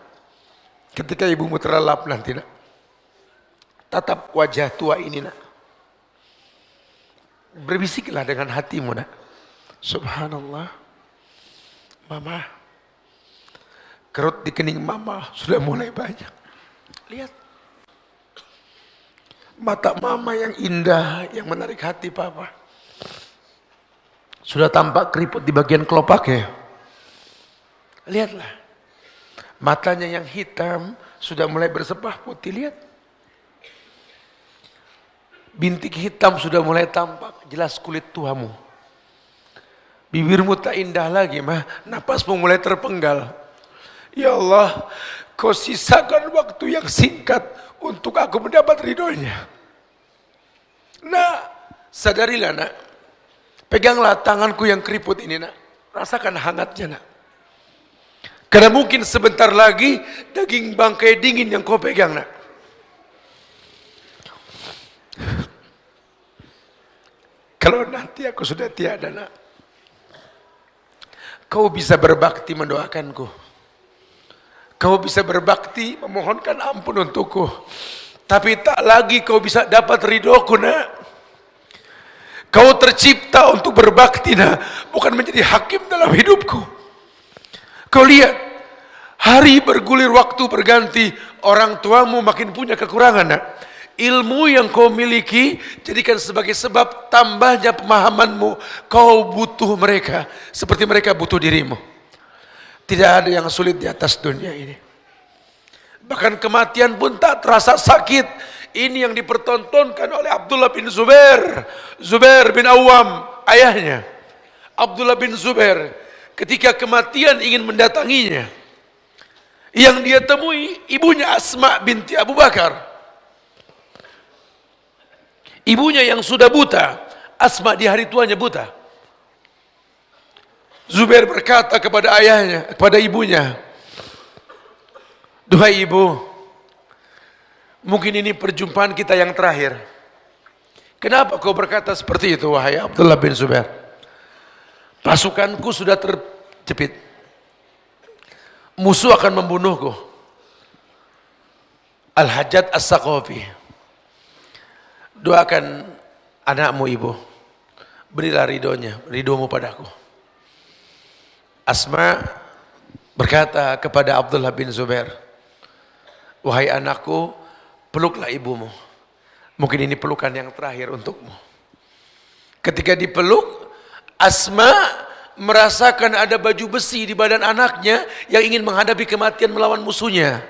ketika ibumu terlelap nanti nak, tatap wajah tua ini nak, berbisiklah dengan hatimu nak, subhanallah, mama, kerut di kening mama sudah mulai banyak. Lihat mata mama yang indah, yang menarik hati papa. Sudah tampak keriput di bagian kelopaknya. Lihatlah, matanya yang hitam sudah mulai bersepah putih. Lihat, bintik hitam sudah mulai tampak jelas kulit tuamu. Bibirmu tak indah lagi mah, napasmu mulai terpenggal. Ya Allah, kau sisakan waktu yang singkat untuk aku mendapat ridhonya. Nah, sadarilah nak, peganglah tanganku yang keriput ini nak, rasakan hangatnya nak. Karena mungkin sebentar lagi daging bangkai dingin yang kau pegang nak. Kalau nanti aku sudah tiada nak, kau bisa berbakti mendoakanku. Kau bisa berbakti memohonkan ampun untukku. Tapi tak lagi kau bisa dapat ridhoku nak. Kau tercipta untuk berbakti, nak, bukan menjadi hakim dalam hidupku. Kau lihat, hari bergulir, waktu berganti, orang tuamu makin punya kekurangan, nak. Ilmu yang kau miliki jadikan sebagai sebab tambahnya pemahamanmu. Kau butuh mereka seperti mereka butuh dirimu. Tidak ada yang sulit di atas dunia ini. Bahkan kematian pun tak terasa sakit. Ini yang dipertontonkan oleh Abdullah bin Zubair. Zubair bin Awam, ayahnya. Abdullah bin Zubair, ketika kematian ingin mendatanginya, yang dia temui ibunya Asma binti Abu Bakar. Ibunya yang sudah buta. Asma di hari tuanya buta. Zubair berkata kepada ayahnya, kepada ibunya, "Duhai ibu, mungkin ini perjumpaan kita yang terakhir. Kenapa kau berkata seperti itu, wahai Abdullah bin Zubair? Pasukanku sudah terjepit. Musuh akan membunuhku. Al-Hajjaj As-Saqafi. Doakan anakmu, ibu. Berilah ridhomu padaku." Asma berkata kepada Abdullah bin Zubair, "Wahai anakku, peluklah ibumu. Mungkin ini pelukan yang terakhir untukmu." Ketika dipeluk, Asma merasakan ada baju besi di badan anaknya yang ingin menghadapi kematian melawan musuhnya,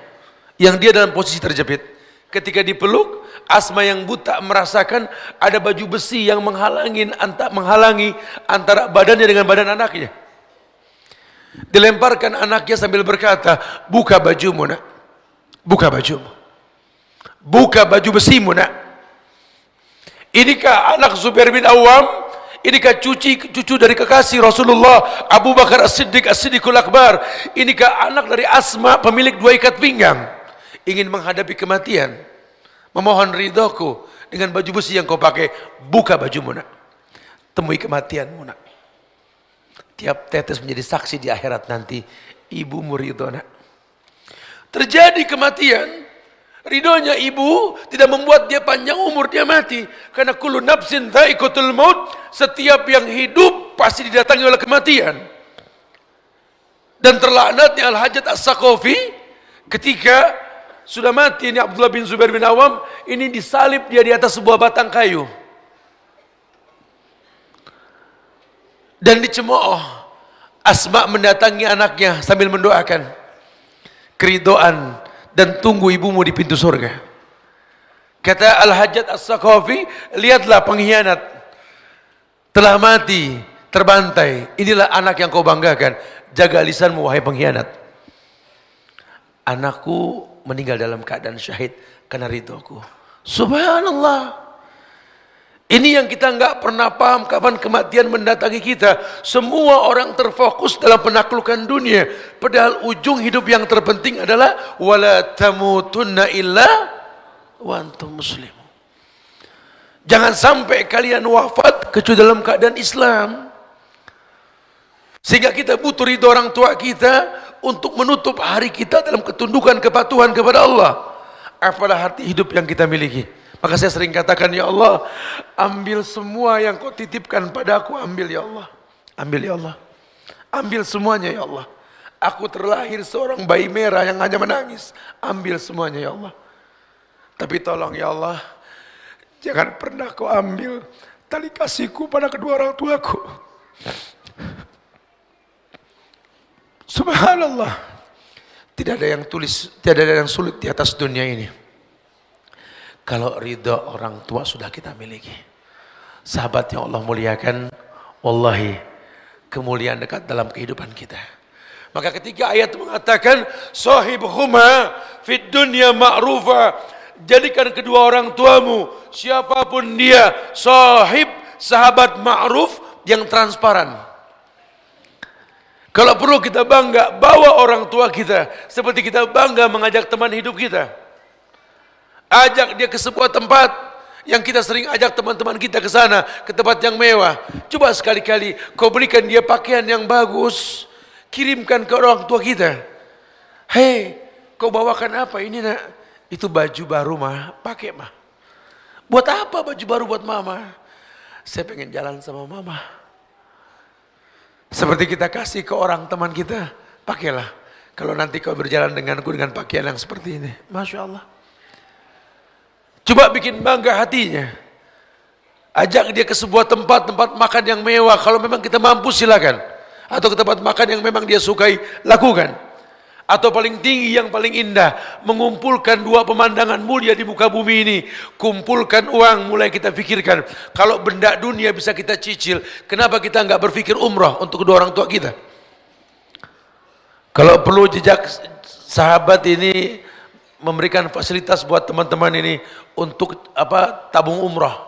yang dia dalam posisi terjepit. Ketika dipeluk, Asma yang buta merasakan ada baju besi yang menghalangi antara badannya dengan badan anaknya. Dilemparkan anaknya sambil berkata, "Buka bajumu, nak. Buka bajumu. Buka baju besimu, nak." Inikah anak Zubair bin Awam? Inikah cucu dari kekasih Rasulullah Abu Bakar As-Siddiq, As-Siddiqul Akbar? Inikah anak dari Asma, pemilik dua ikat pinggang, ingin menghadapi kematian, memohon ridhoku dengan baju besi yang kau pakai? Buka bajumu, nak. Temui kematianmu, nak. Tiap tetes menjadi saksi di akhirat nanti. Ibumu ridho, nak. Terjadi kematian, ridhonya ibu tidak membuat dia panjang umur, dia mati. Karena kullu nafsin dha'iqatul maut, setiap yang hidup pasti didatangi oleh kematian. Dan terlaknatnya Al-Hajjaj As-Saqafi, ketika sudah mati ini Abdullah bin Zubair bin Awam, ini disalib dia di atas sebuah batang kayu. Dan dicemooh. Asma mendatangi anaknya sambil mendoakan keridhaan dan tunggu ibumu di pintu surga. Kata Al-Hajjaj As-Saqafi, lihatlah pengkhianat telah mati, terbantai. Inilah anak yang kau banggakan. Jaga lisanmu, wahai pengkhianat. Anakku meninggal dalam keadaan syahid karena ridhoku. Subhanallah. Ini yang kita nggak pernah paham, kapan kematian mendatangi kita. Semua orang terfokus dalam penaklukan dunia, padahal ujung hidup yang terpenting adalah wala tamutunna illa wa antum muslimun. Jangan sampai kalian wafat kecuali dalam keadaan Islam. Sehingga kita butuh ridho orang tua kita untuk menutup hari kita dalam ketundukan, kepatuhan kepada Allah. Apalah arti hidup yang kita miliki. Maka saya sering katakan, ya Allah, ambil semua yang kau titipkan padaku, ambil ya Allah. Ambil ya Allah. Ambil semuanya ya Allah. Aku terlahir seorang bayi merah yang hanya menangis. Ambil semuanya ya Allah. Tapi tolong ya Allah, jangan pernah kau ambil tali kasihku pada kedua orang tuaku. Subhanallah. Tidak ada yang sulit di atas dunia ini. Kalau ridho orang tua sudah kita miliki. Sahabat yang Allah muliakan, wallahi kemuliaan dekat dalam kehidupan kita. Maka ketika ayat mengatakan sahibhuma fid dunya ma'rufa, jadikan kedua orang tuamu, siapapun dia, sahib, sahabat ma'ruf yang transparan. Kalau perlu kita bangga bawa orang tua kita, seperti kita bangga mengajak teman hidup kita. Ajak dia ke sebuah tempat yang kita sering ajak teman-teman kita ke sana, ke tempat yang mewah. Coba sekali-kali kau berikan dia pakaian yang bagus, kirimkan ke orang tua kita. Hei, kau bawakan apa ini, nak? Itu baju baru, mah, pakai, mah. Buat apa baju baru buat mama? saya pengen jalan sama mama. Seperti kita kasih ke orang teman kita, pakailah. Kalau nanti kau berjalan denganku dengan pakaian yang seperti ini. Masya Allah. Coba bikin bangga hatinya. Ajak dia ke sebuah tempat makan yang mewah. Kalau memang kita mampu silakan. Atau ke tempat makan yang memang dia sukai, lakukan. Atau paling tinggi yang paling indah, mengumpulkan dua pemandangan mulia di muka bumi ini. Kumpulkan uang, mulai kita pikirkan. Kalau benda dunia bisa kita cicil, kenapa kita enggak berpikir umrah untuk kedua orang tua kita? Kalau perlu jejak sahabat ini memberikan fasilitas buat teman-teman ini untuk tabung umrah.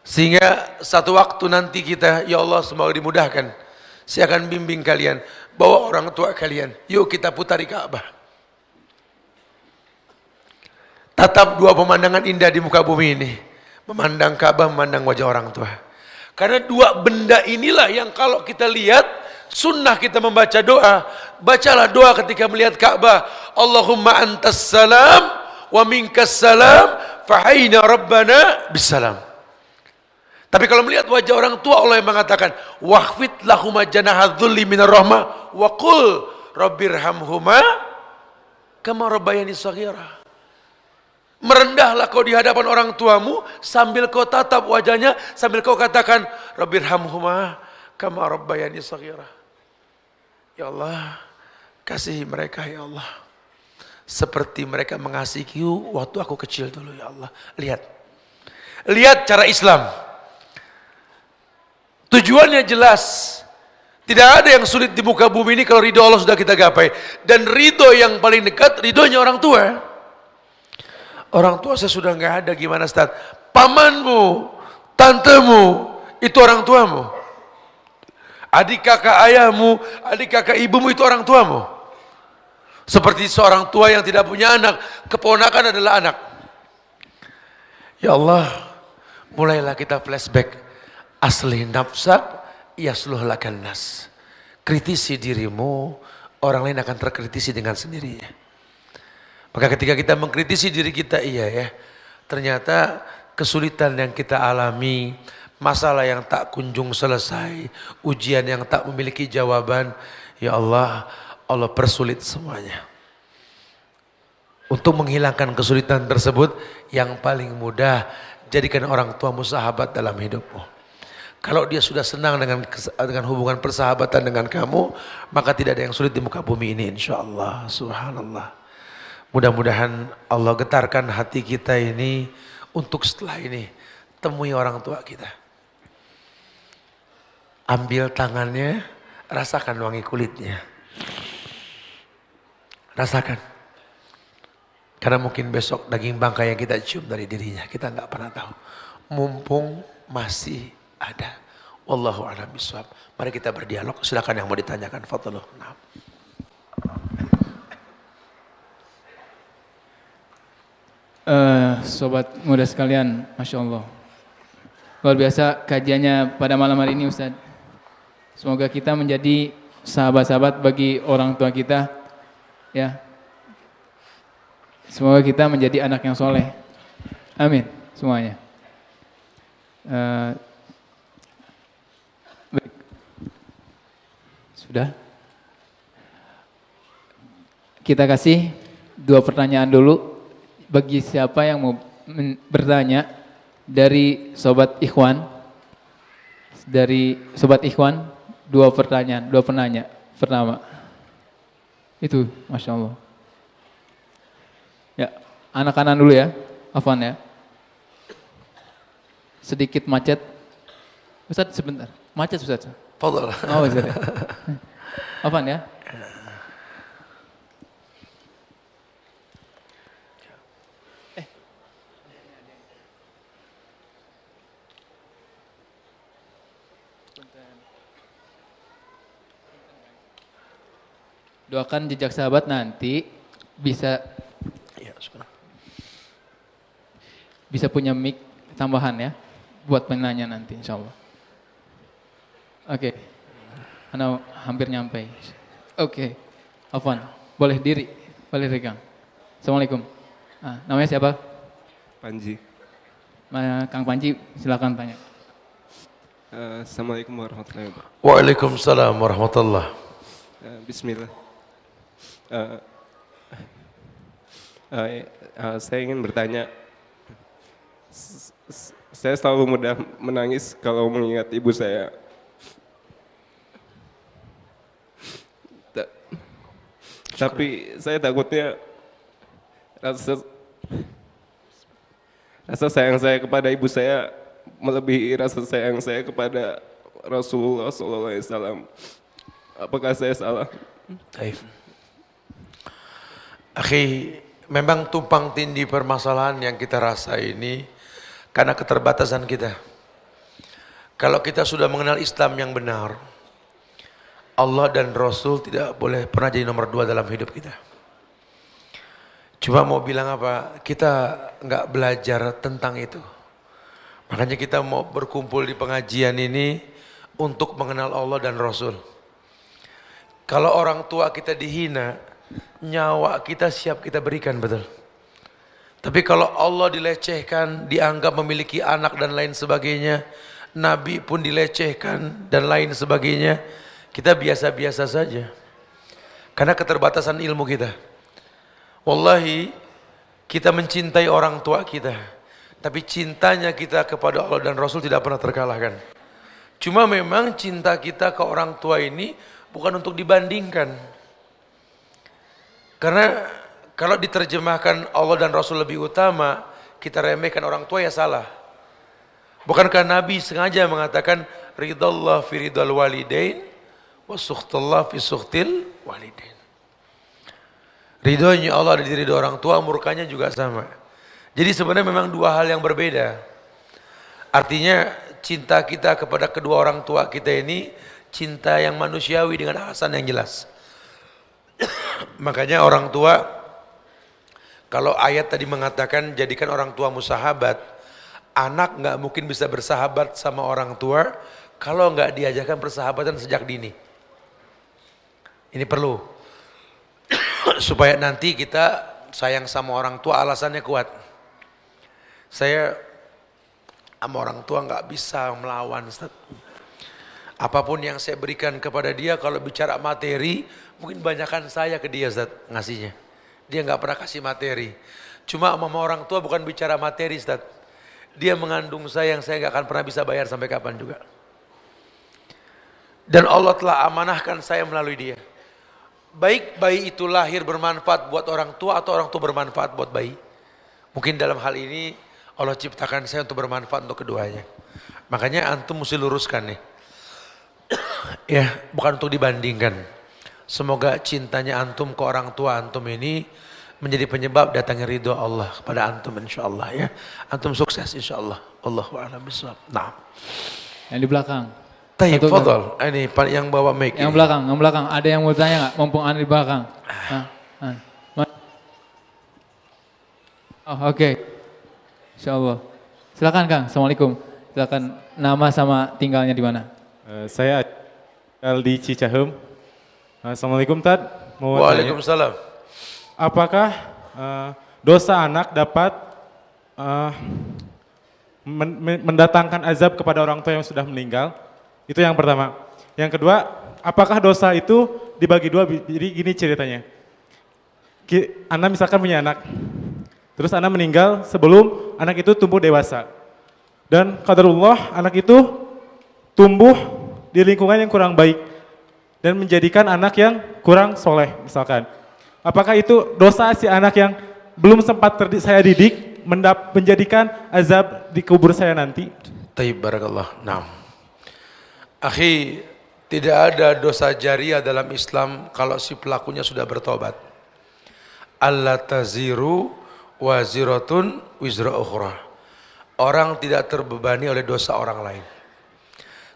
Sehingga satu waktu nanti kita, ya Allah semoga dimudahkan. Saya akan bimbing kalian, bawa orang tua kalian, yuk kita putari Ka'bah. Tatap dua pemandangan indah di muka bumi ini. Memandang Ka'bah, memandang wajah orang tua. Karena dua benda inilah yang kalau kita lihat, sunnah kita membaca doa. Bacalah doa ketika melihat Ka'bah. Allahumma antas salam, wa minkas salam, fahayna rabbana bisalam. Tapi kalau melihat wajah orang tua, Allah yang mengatakan, wahfid lahuma janaha dhulli minar rahmah, wa qul rabbirhamhuma kama rabbayani shaghira. Merendahlah kau di hadapan orang tuamu sambil kau tatap wajahnya, sambil kau katakan rabbirhamhuma kama rabbayani shaghira. Ya Allah, kasihi mereka ya Allah. Seperti mereka mengasihiku waktu aku kecil dulu ya Allah. Lihat cara Islam. Tujuannya jelas. Tidak ada yang sulit di muka bumi ini kalau ridho Allah sudah kita gapai. Dan ridho yang paling dekat, ridhonya orang tua. Orang tua saya sudah nggak ada, gimana Ustaz? Pamanmu, tantemu, itu orang tuamu. Adik kakak ayahmu, adik kakak ibumu itu orang tuamu. Seperti seorang tua yang tidak punya anak, keponakan adalah anak. Ya Allah, mulailah kita flashback. Aslih nafsak, yasluh lakan nas. Kritisi dirimu, orang lain akan terkritisi dengan sendirinya. Maka ketika kita mengkritisi diri kita, iya ya, ternyata kesulitan yang kita alami, masalah yang tak kunjung selesai, ujian yang tak memiliki jawaban, ya Allah, Allah persulit semuanya. Untuk menghilangkan kesulitan tersebut, yang paling mudah, jadikan orang tuamu sahabat dalam hidupmu. Kalau dia sudah senang dengan hubungan persahabatan dengan kamu, maka tidak ada yang sulit di muka bumi ini, insya Allah. Subhanallah. Mudah-mudahan Allah getarkan hati kita ini untuk setelah ini temui orang tua kita. Ambil tangannya, rasakan wangi kulitnya. Rasakan. Karena mungkin besok daging bangkai yang kita cium dari dirinya, kita nggak pernah tahu. Mumpung masih ada. Wallahu a'lam bishawab. Mari kita berdialog. Silakan yang mau ditanyakan. Fadhlu. Nah. Sobat muda sekalian, Masya Allah. Luar biasa kajiannya pada malam hari ini Ustaz. Semoga kita menjadi sahabat-sahabat bagi orang tua kita. Ya. Semoga kita menjadi anak yang soleh. Amin. Semuanya. Sudah? Kita kasih 2 pertanyaan dulu bagi siapa yang mau bertanya dari Sobat Ikhwan. Dari Sobat Ikhwan 2 pertanyaan, 2 penanya. Pertama. Itu, Masya Allah. Ya, anak kanan dulu ya, Afwan ya. Sedikit macet. Ustaz sebentar, macet Ustaz. Fadhal. Oh, Ustaz. Afwan ya. Doakan jejak sahabat nanti bisa punya mic tambahan ya buat penanya nanti insyaallah. Oke. Ana hampir nyampe. Oke. Afwan, boleh diri, boleh pegang. Assalamualaikum. Namanya siapa? Panji. Kang Panji silakan tanya. Assalamualaikum warahmatullahi wabarakatuh. Waalaikumsalam warahmatullah. Bismillah. Saya ingin bertanya, saya selalu mudah menangis kalau mengingat ibu saya. Tapi saya takutnya rasa sayang saya kepada ibu saya melebihi rasa sayang saya kepada Rasulullah SAW. Apakah saya salah? Baik. Akhi, memang tumpang tindih permasalahan yang kita rasa ini karena keterbatasan kita. Kalau kita sudah mengenal Islam yang benar, Allah dan Rasul tidak boleh pernah jadi nomor 2 dalam hidup kita. Cuma mau bilang apa, kita nggak belajar tentang itu. Makanya kita mau berkumpul di pengajian ini untuk mengenal Allah dan Rasul. Kalau orang tua kita dihina, nyawa kita siap kita berikan, betul. Tapi kalau Allah dilecehkan, dianggap memiliki anak dan lain sebagainya, Nabi pun dilecehkan dan lain sebagainya, kita biasa-biasa saja. Karena keterbatasan ilmu kita. Wallahi, kita mencintai orang tua kita, tapi cintanya kita kepada Allah dan Rasul tidak pernah terkalahkan. Cuma memang cinta kita ke orang tua ini bukan untuk dibandingkan. Karena kalau diterjemahkan Allah dan Rasul lebih utama, kita remehkan orang tua ya salah. Bukankah Nabi sengaja mengatakan ridallah fi ridal walidain wa sukhtullah fi sukhtil walidain. Ridhonya Allah ada di ridho orang tua, murkanya juga sama. Jadi sebenarnya memang dua hal yang berbeda. Artinya cinta kita kepada kedua orang tua kita ini cinta yang manusiawi dengan alasan yang jelas. Makanya orang tua, kalau ayat tadi mengatakan jadikan orang tuamu sahabat, anak nggak mungkin bisa bersahabat sama orang tua kalau nggak diajarkan persahabatan sejak dini. Ini perlu supaya nanti kita sayang sama orang tua, alasannya kuat. Saya sama orang tua nggak bisa melawan, Ustaz. Apapun yang saya berikan kepada dia, kalau bicara materi, mungkin banyakkan saya ke dia, Ustaz, ngasihnya. Dia nggak pernah kasih materi. Cuma sama orang tua bukan bicara materi, Ustaz. Dia mengandung saya yang saya nggak akan pernah bisa bayar sampai kapan juga. Dan Allah telah amanahkan saya melalui dia. Baik bayi itu lahir bermanfaat buat orang tua atau orang tua bermanfaat buat bayi. Mungkin dalam hal ini Allah ciptakan saya untuk bermanfaat untuk keduanya. Makanya antum mesti luruskan nih. Ya, bukan untuk dibandingkan. Semoga cintanya antum ke orang tua antum ini menjadi penyebab datangnya ridho Allah kepada antum insyaallah ya. Antum sukses insyaallah. Allahu a'lam bishawab. Nah. Yang di belakang. Tayyib, fadhal. Ini yang bawa mic. Yang belakang. Ada yang mau tanya nggak? Mumpung Anda di belakang. Oh, oke. Insyaallah. Silakan Kang. Assalamualaikum. Silakan nama sama tinggalnya di mana? Saya tinggal di Cicahem. Assalamualaikum Tad. Waalaikumsalam. Apakah dosa anak dapat mendatangkan azab kepada orang tua yang sudah meninggal? Itu yang pertama. Yang kedua, apakah dosa itu dibagi dua? Jadi gini ceritanya. Anda misalkan punya anak, terus Anda meninggal sebelum anak itu tumbuh dewasa. Dan qadarullah anak itu tumbuh di lingkungan yang kurang baik dan menjadikan anak yang kurang soleh misalkan. Apakah itu dosa si anak yang belum sempat saya didik menjadikan azab di kubur saya nanti? Tayyib, barakallah. Nah. Akhi, tidak ada dosa jariah dalam Islam kalau si pelakunya sudah bertobat. Alla taziru waziratun wizra ukhra. Orang tidak terbebani oleh dosa orang lain.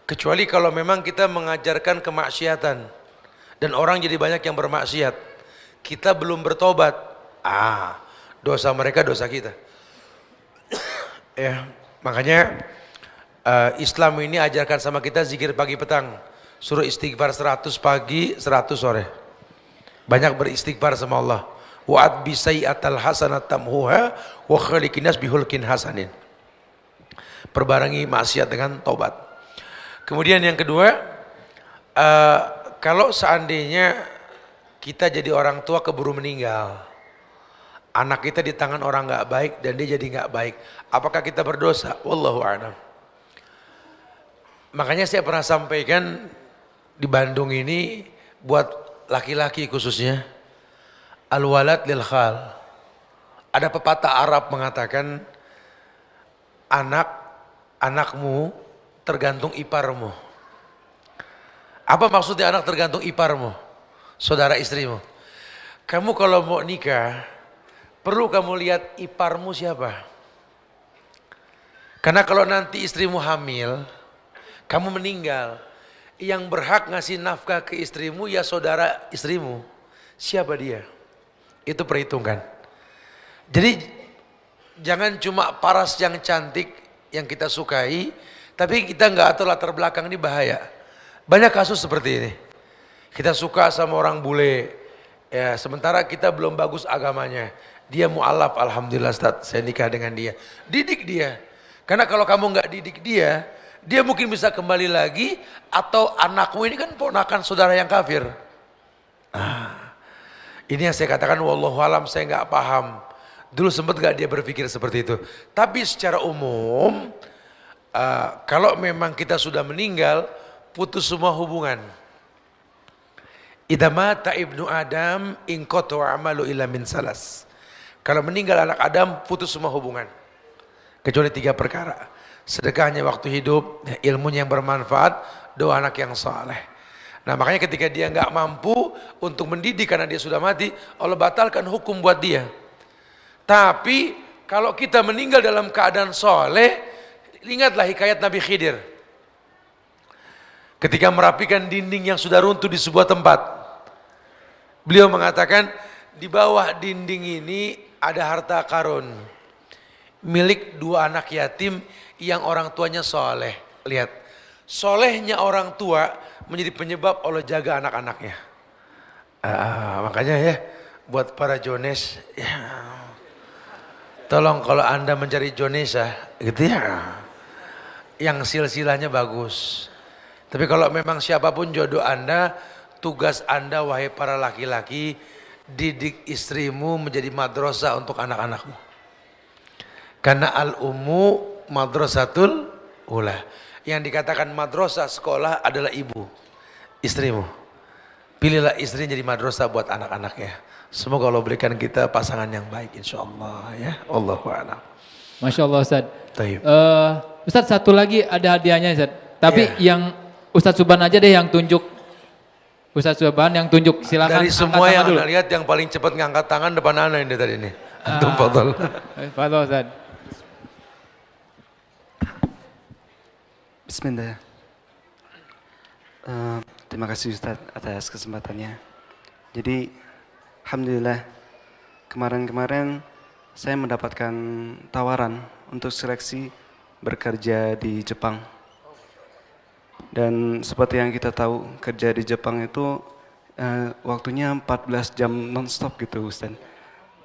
Kecuali kalau memang kita mengajarkan kemaksiatan dan orang jadi banyak yang bermaksiat, kita belum bertobat. Dosa mereka dosa kita. Ya, makanya Islam ini ajarkan sama kita zikir pagi petang. Suruh istighfar 100 pagi, 100 sore. Banyak beristighfar sama Allah. Wa'ad bisayyatal hasanat tamhuha wa khaliqinas bihulkin hasanin. Perbarengi maksiat dengan taubat. Kemudian yang kedua, kalau seandainya kita jadi orang tua keburu meninggal, anak kita di tangan orang nggak baik dan dia jadi nggak baik, apakah kita berdosa? Wallahu a'lam. Makanya saya pernah sampaikan di Bandung ini buat laki-laki khususnya, al-walad lil khal. Ada pepatah Arab mengatakan anakmu tergantung iparmu. Apa maksudnya anak tergantung iparmu? Saudara istrimu. Kamu kalau mau nikah, perlu kamu lihat iparmu siapa. Karena kalau nanti istrimu hamil, kamu meninggal, yang berhak ngasih nafkah ke istrimu ya saudara istrimu. Siapa dia? Itu perhitungkan. Jadi jangan cuma paras yang cantik yang kita sukai, tapi kita nggak atur latar belakang, ini bahaya. Banyak kasus seperti ini. Kita suka sama orang bule, ya sementara kita belum bagus agamanya. Dia mu'alaf, alhamdulillah Ustaz, saya nikah dengan dia. Didik dia. Karena kalau kamu nggak didik dia, dia mungkin bisa kembali lagi, atau anakmu ini kan ponakan saudara yang kafir. Ini yang saya katakan wallahu alam, saya nggak paham. Dulu sempat gak dia berpikir seperti itu. Tapi secara umum, kalau memang kita sudah meninggal, putus semua hubungan. Idza mata ibnu Adam inqata amalu illa min salas. Kalau meninggal anak Adam, putus semua hubungan. Kecuali 3 perkara. Sedekahnya waktu hidup, ilmunya yang bermanfaat, doa anak yang saleh. Nah makanya ketika dia nggak mampu untuk mendidik karena dia sudah mati, Allah batalkan hukum buat dia. Tapi kalau kita meninggal dalam keadaan soleh, ingatlah hikayat Nabi Khidir. Ketika merapikan dinding yang sudah runtuh di sebuah tempat, beliau mengatakan di bawah dinding ini ada harta karun milik 2 anak yatim yang orang tuanya soleh. Lihat, solehnya orang tua menjadi penyebab Allah jaga anak-anaknya. Makanya ya, buat para Jones, ya, tolong kalau Anda mencari Jonesa, gitu ya, yang silsilahnya bagus. Tapi kalau memang siapapun jodoh Anda, tugas Anda wahai para laki-laki, didik istrimu menjadi madrasah untuk anak-anakmu. Karena al-ummu madrasatul ula. Yang dikatakan madrasah sekolah adalah ibu, istrimu. Pilihlah istri jadi madrasah buat anak-anaknya. Semoga Allah berikan kita pasangan yang baik insyaallah ya. Allahu a'lam. Masya Allah Ustaz. Taib. Ustaz satu lagi ada hadiahnya Ustaz. Tapi yang Ustaz Subhan aja deh yang tunjuk. Ustaz Subhan yang tunjuk, silakan. Dari semua yang Anda lihat yang paling cepat ngangkat tangan depan Anda ini tadi ini. Antum fadhol. Fadhol Ustaz. Bismillah. Terima kasih Ustaz atas kesempatannya. Jadi alhamdulillah kemarin-kemarin saya mendapatkan tawaran untuk seleksi bekerja di Jepang. Dan seperti yang kita tahu, kerja di Jepang itu waktunya 14 jam non-stop gitu Ustaz.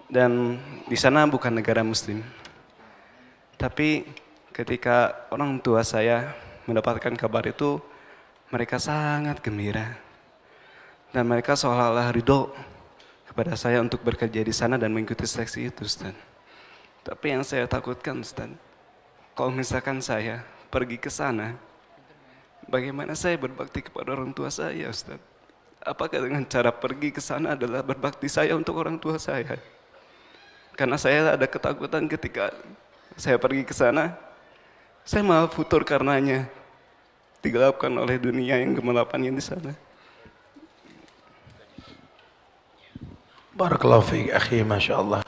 Dan di sana bukan negara muslim. Tapi ketika orang tua saya mendapatkan kabar itu, mereka sangat gembira. Dan mereka seolah-olah ridho kepada saya untuk bekerja di sana dan mengikuti seleksi itu Ustaz. Tapi yang saya takutkan Ustaz, kalau misalkan saya pergi ke sana, bagaimana saya berbakti kepada orang tua saya Ustaz? Apakah dengan cara pergi ke sana adalah berbakti saya untuk orang tua saya? Karena saya ada ketakutan ketika saya pergi ke sana, saya malah futur karenanya, digelapkan oleh dunia yang gemelapannya di sana. Barakallahu fiik akhi, Masya Allah.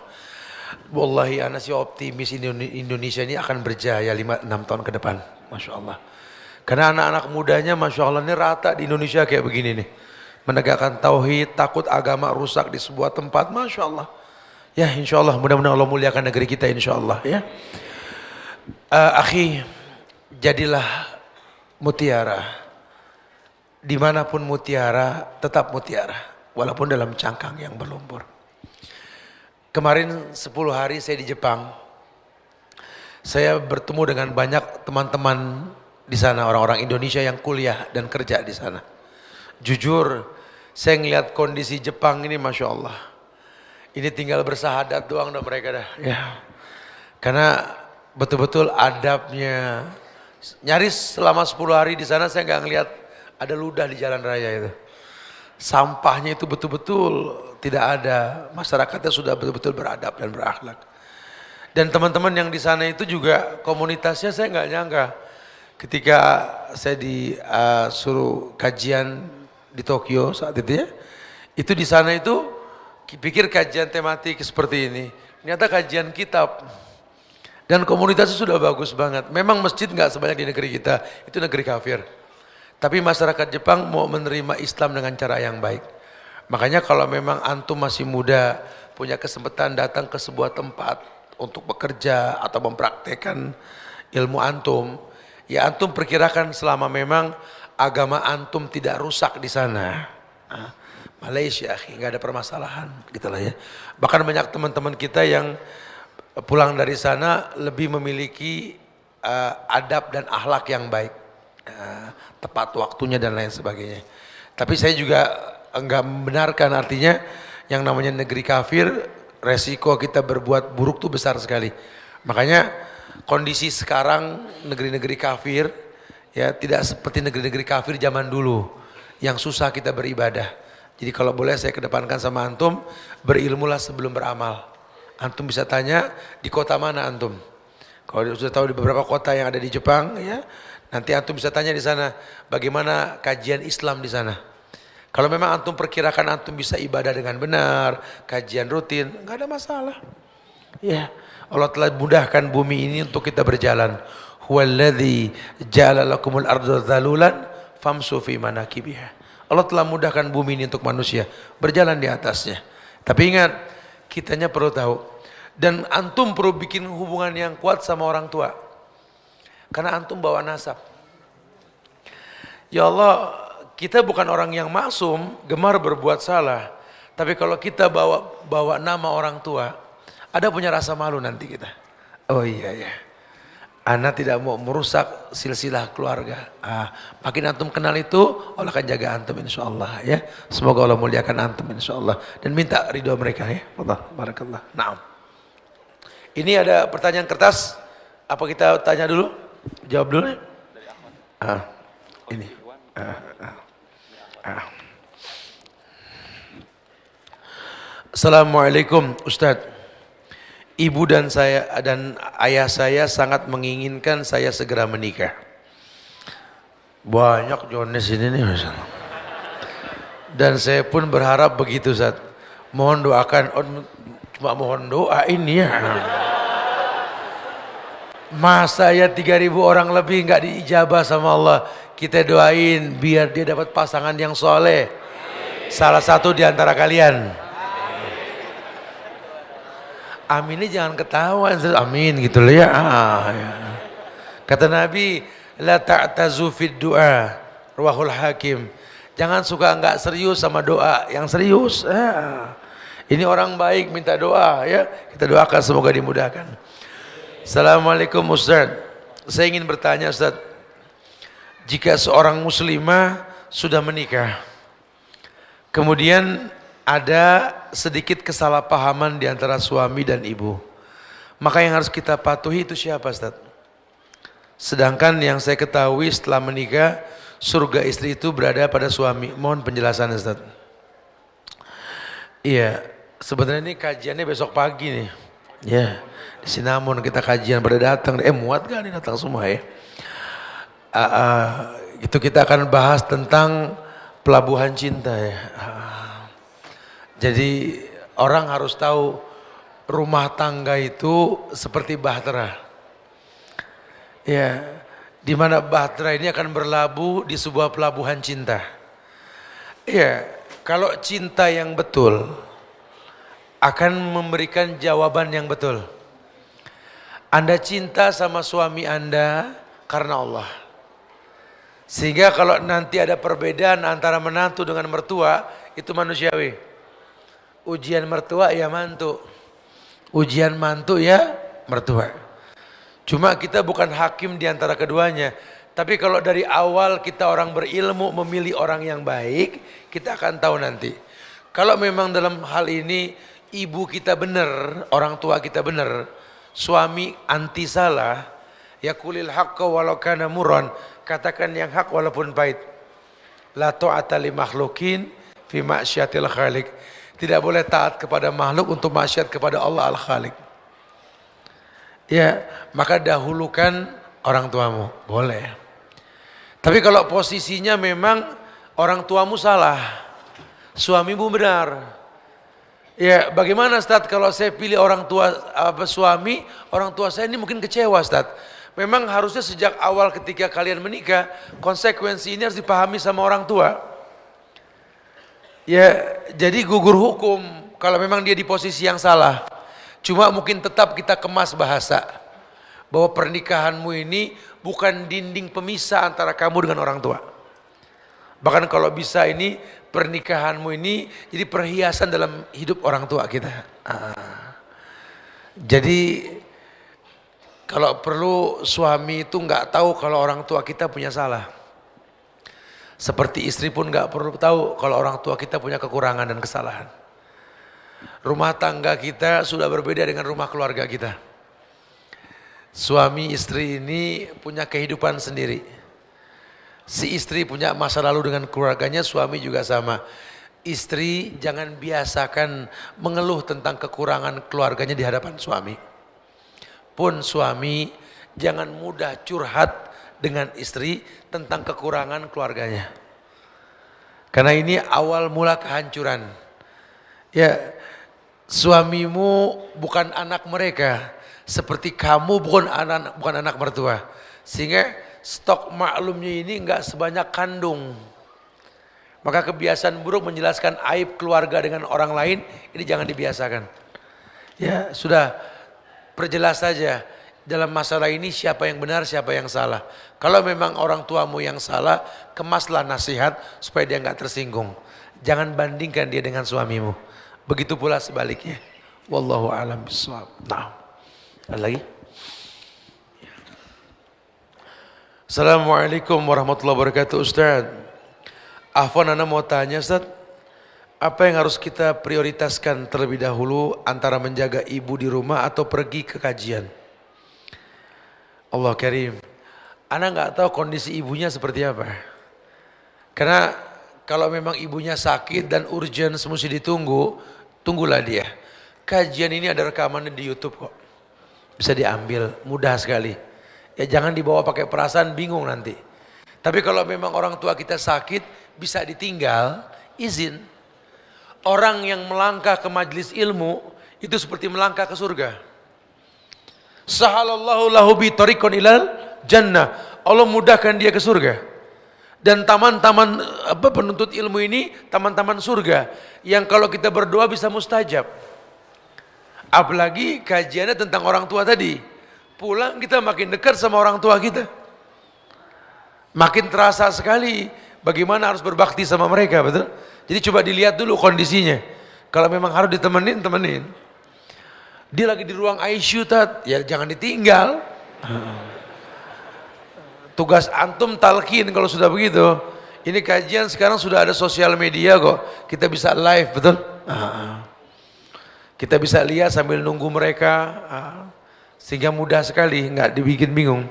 Wallahi ana sih optimis Indonesia ini akan berjaya 5-6 tahun ke depan. Masya Allah. Karena anak-anak mudanya Masya Allah ini rata di Indonesia kayak begini nih. Menegakkan tauhid, takut agama rusak di sebuah tempat. Masya Allah. Ya insya Allah, mudah-mudahan Allah muliakan negeri kita insya Allah ya. Akhi, jadilah mutiara. Dimanapun mutiara, tetap mutiara. Walaupun dalam cangkang yang berlumpur. Kemarin 10 hari saya di Jepang. Saya bertemu dengan banyak teman-teman di sana, orang-orang Indonesia yang kuliah dan kerja di sana. Jujur, saya ngelihat kondisi Jepang ini, Masya Allah. Ini tinggal bersahadat doang dah mereka dah. Ya. Karena betul-betul adabnya. Nyaris selama 10 hari di sana saya nggak ngelihat ada ludah di jalan raya itu. Sampahnya itu betul-betul tidak ada. Masyarakatnya sudah betul-betul beradab dan berakhlak. Dan teman-teman yang di sana itu juga komunitasnya saya nggak nyangka. Ketika saya disuruh kajian di Tokyo saat itu ya, itu di sana itu pikir kajian tematik seperti ini. Ternyata kajian kitab. Dan komunitasnya sudah bagus banget. Memang masjid nggak sebanyak di negeri kita, itu negeri kafir. Tapi masyarakat Jepang mau menerima Islam dengan cara yang baik. Makanya kalau memang antum masih muda, punya kesempatan datang ke sebuah tempat untuk bekerja atau mempraktekkan ilmu antum, ya antum perkirakan selama memang agama antum tidak rusak di sana. Malaysia, nggak ada permasalahan, gitulah ya. Bahkan banyak teman-teman kita yang pulang dari sana lebih memiliki adab dan akhlak yang baik, tepat waktunya dan lain sebagainya. Tapi saya juga enggak membenarkan, artinya yang namanya negeri kafir, resiko kita berbuat buruk tuh besar sekali. Makanya kondisi sekarang negeri-negeri kafir ya tidak seperti negeri-negeri kafir zaman dulu yang susah kita beribadah. Jadi kalau boleh saya kedepankan sama antum, berilmulah sebelum beramal. Antum bisa tanya di kota mana antum. Kalau sudah tahu di beberapa kota yang ada di Jepang ya, nanti antum bisa tanya di sana bagaimana kajian Islam di sana. Kalau memang antum perkirakan antum bisa ibadah dengan benar, kajian rutin, enggak ada masalah. Ya, Allah telah mudahkan bumi ini untuk kita berjalan. Huwallazi ja'ala lakumul arda dzalulan famsu fi manakibiha. Allah telah mudahkan bumi ini untuk manusia berjalan di atasnya. Tapi ingat, kitanya perlu tahu, dan antum perlu bikin hubungan yang kuat sama orang tua. Karena antum bawa nasab. Ya Allah, kita bukan orang yang maksum, gemar berbuat salah. Tapi kalau kita bawa nama orang tua, ada punya rasa malu nanti kita. Oh iya ya, anak tidak mau merusak silsilah keluarga. Makin antum kenal itu, Allah akan jaga antum insyaallah ya. Semoga Allah muliakan antum insyaallah dan minta ridho mereka ya. Allah barakallah. Naam. Ini ada pertanyaan kertas. Apa kita tanya dulu? Jawab dulu. Ini. Assalamualaikum Ustadz. Ibu dan saya dan ayah saya sangat menginginkan saya segera menikah. Banyak Jones ini nih masalah. Dan saya pun berharap begitu Ustadz. Mohon doakan, cuma mohon doa ini ya. Masa ya 3.000 orang lebih nggak diijabah sama Allah. Kita doain biar dia dapat pasangan yang soleh. Salah satu di antara kalian. Aminnya jangan ketahuan. Amin gitu loh ya. Ya. Kata Nabi, la ta'tazu fid du'a. Ruahul Hakim. Jangan suka nggak serius sama doa yang serius. Ini orang baik minta doa ya. Kita doakan semoga dimudahkan. Assalamualaikum Ustaz. Saya ingin bertanya Ustaz. Jika seorang muslimah sudah menikah, kemudian ada sedikit kesalahpahaman di antara suami dan ibu, maka yang harus kita patuhi itu siapa Ustaz? Sedangkan yang saya ketahui setelah menikah, surga istri itu berada pada suami. Mohon penjelasan Ustaz. Iya, sebenarnya ini kajiannya besok pagi nih. Ya, di Sinamon kita kajian pada datang. Muat gak nih datang semua ya? Itu kita akan bahas tentang pelabuhan cinta ya. Jadi orang harus tahu rumah tangga itu seperti bahtera. Ya, di mana bahtera ini akan berlabuh di sebuah pelabuhan cinta. Ya, kalau cinta yang betul akan memberikan jawaban yang betul. Anda cinta sama suami Anda karena Allah. Sehingga kalau nanti ada perbedaan antara menantu dengan mertua, itu manusiawi. Ujian mertua ya mantu. Ujian mantu ya mertua. Cuma kita bukan hakim di antara keduanya. Tapi kalau dari awal kita orang berilmu memilih orang yang baik, kita akan tahu nanti. Kalau memang dalam hal ini ibu kita benar, orang tua kita benar, suami anti salah, ya kulil haqqa walau kana murran, katakan yang hak walaupun pahit. La ta'ata li makhlukin fi ma'syatil khaliq. Tidak boleh taat kepada makhluk untuk maksiat kepada Allah Al-Khaliq. Ya, maka dahulukan orang tuamu, boleh. Tapi kalau posisinya memang orang tuamu salah, suamimu benar. Ya, bagaimana Ustaz kalau saya pilih orang tua suami, orang tua saya ini mungkin kecewa Ustaz. Memang harusnya sejak awal ketika kalian menikah, konsekuensi ini harus dipahami sama orang tua. Ya, jadi gugur hukum kalau memang dia di posisi yang salah. Cuma mungkin tetap kita kemas bahasa bahwa pernikahanmu ini bukan dinding pemisah antara kamu dengan orang tua. Bahkan kalau bisa ini pernikahanmu ini jadi perhiasan dalam hidup orang tua kita. Jadi kalau perlu suami itu nggak tahu kalau orang tua kita punya salah. Seperti istri pun nggak perlu tahu kalau orang tua kita punya kekurangan dan kesalahan. Rumah tangga kita sudah berbeda dengan rumah keluarga kita. Suami istri ini punya kehidupan sendiri. Si istri punya masa lalu dengan keluarganya, suami juga sama. Istri jangan biasakan mengeluh tentang kekurangan keluarganya di hadapan suami. Pun suami jangan mudah curhat dengan istri tentang kekurangan keluarganya. Karena ini awal mula kehancuran. Ya, suamimu bukan anak mereka. Seperti kamu bukan anak mertua, sehingga stok maklumnya ini enggak sebanyak kandung. Maka kebiasaan buruk menjelaskan aib keluarga dengan orang lain ini jangan dibiasakan. Ya sudah, perjelas saja dalam masalah ini siapa yang benar siapa yang salah. Kalau memang orang tuamu yang salah, kemaslah nasihat supaya dia enggak tersinggung. Jangan bandingkan dia dengan suamimu. Begitu pula sebaliknya. Wallahu a'lam bishawab. Nah. Ada lagi? Assalamualaikum warahmatullahi wabarakatuh Ustaz. Afwan, ana mau tanya Ustaz, apa yang harus kita prioritaskan terlebih dahulu antara menjaga ibu di rumah atau pergi ke kajian? Allah Karim. Ana nggak tahu kondisi ibunya seperti apa. Karena kalau memang ibunya sakit dan urgent mesti ditunggu, tunggulah dia. Kajian ini ada rekamannya di YouTube kok. Bisa diambil, mudah sekali. Ya jangan dibawa pakai perasaan, bingung nanti. Tapi kalau memang orang tua kita sakit, bisa ditinggal, izin. Orang yang melangkah ke majelis ilmu, itu seperti melangkah ke surga. Sahalallahu lahu bi tariqan ilal jannah. Allah mudahkan dia ke surga. Dan taman-taman penuntut ilmu ini, taman-taman surga. Yang kalau kita berdoa bisa mustajab. Apalagi kajiannya tentang orang tua tadi. Pulang kita makin dekat sama orang tua kita. Makin terasa sekali bagaimana harus berbakti sama mereka, betul? Jadi coba dilihat dulu kondisinya. Kalau memang harus ditemenin, temenin. Dia lagi di ruang ICU, ya jangan ditinggal. Tugas antum talqin kalau sudah begitu. Ini kajian sekarang sudah ada sosial media kok. Kita bisa live, betul? Kita bisa lihat sambil nunggu mereka, sehingga mudah sekali, nggak dibikin bingung.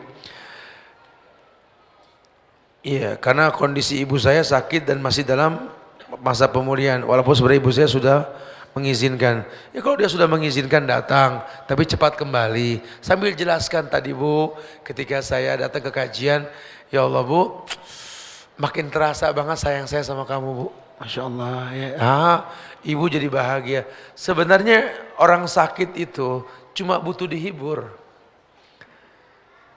Iya, karena kondisi ibu saya sakit dan masih dalam masa pemulihan. Walaupun sebenarnya ibu saya sudah mengizinkan. Ya kalau dia sudah mengizinkan datang, tapi cepat kembali. Sambil jelaskan tadi Bu, ketika saya datang ke kajian, ya Allah Bu, makin terasa banget sayang saya sama kamu Bu. Masya Allah ya. Ibu jadi bahagia. Sebenarnya orang sakit itu cuma butuh dihibur.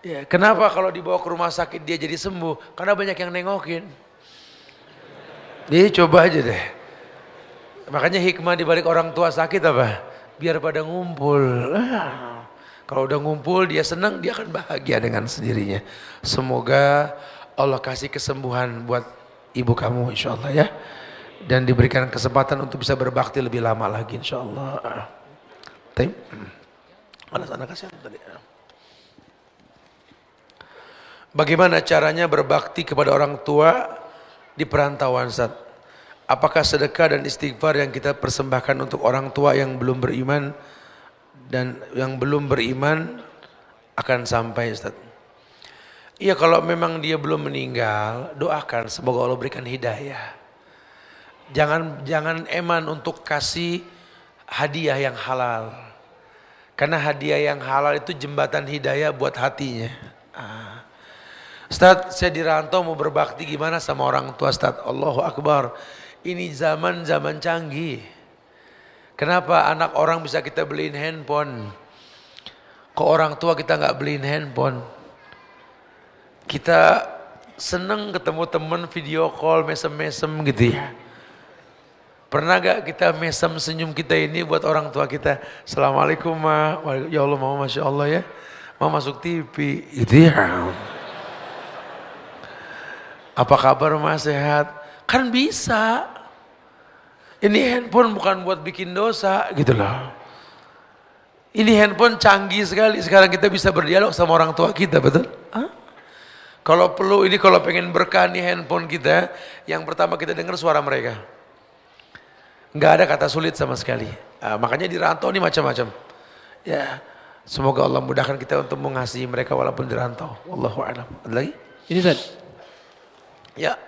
Ya, kenapa kalau dibawa ke rumah sakit dia jadi sembuh? Karena banyak yang nengokin. Jadi coba aja deh. Makanya hikmah dibalik orang tua sakit apa? Biar pada ngumpul. Kalau udah ngumpul dia senang, dia akan bahagia dengan sendirinya. Semoga Allah kasih kesembuhan buat ibu kamu insya Allah ya. Dan diberikan kesempatan untuk bisa berbakti lebih lama lagi insya Allah. Ada sana kasih tadi. Bagaimana caranya berbakti kepada orang tua di perantauan, Ustaz? Apakah sedekah dan istighfar yang kita persembahkan untuk orang tua yang belum beriman dan yang belum beriman akan sampai, Ustaz? Iya, kalau memang dia belum meninggal, doakan semoga Allah berikan hidayah. Jangan eman untuk kasih hadiah yang halal. Karena hadiah yang halal itu jembatan hidayah buat hatinya. Ustaz, saya di rantau mau berbakti gimana sama orang tua, Ustaz? Allahu Akbar. Ini zaman canggih. Kenapa anak orang bisa kita beliin handphone? Kok orang tua kita nggak beliin handphone? Kita seneng ketemu teman video call, mesem-mesem gitu ya. Pernah gak kita mesem senyum kita ini buat orang tua kita? Assalamualaikum ma, ya Allah mama masya Allah ya, mama masuk TV gitu ya. Apa kabar ma, sehat? Kan bisa. Ini handphone bukan buat bikin dosa gitu loh. Ini handphone canggih sekali. Sekarang kita bisa berdialog sama orang tua kita, betul? Kalau perlu ini, kalau pengen berkah nih handphone kita, yang pertama kita dengar suara mereka. Nggak ada kata sulit sama sekali. Makanya di rantau ini macam-macam. Ya, semoga Allah mudahkan kita untuk mengasihi mereka walaupun di rantau. Wallahu a'lam. Ada lagi? Ini Ustaz. Ya.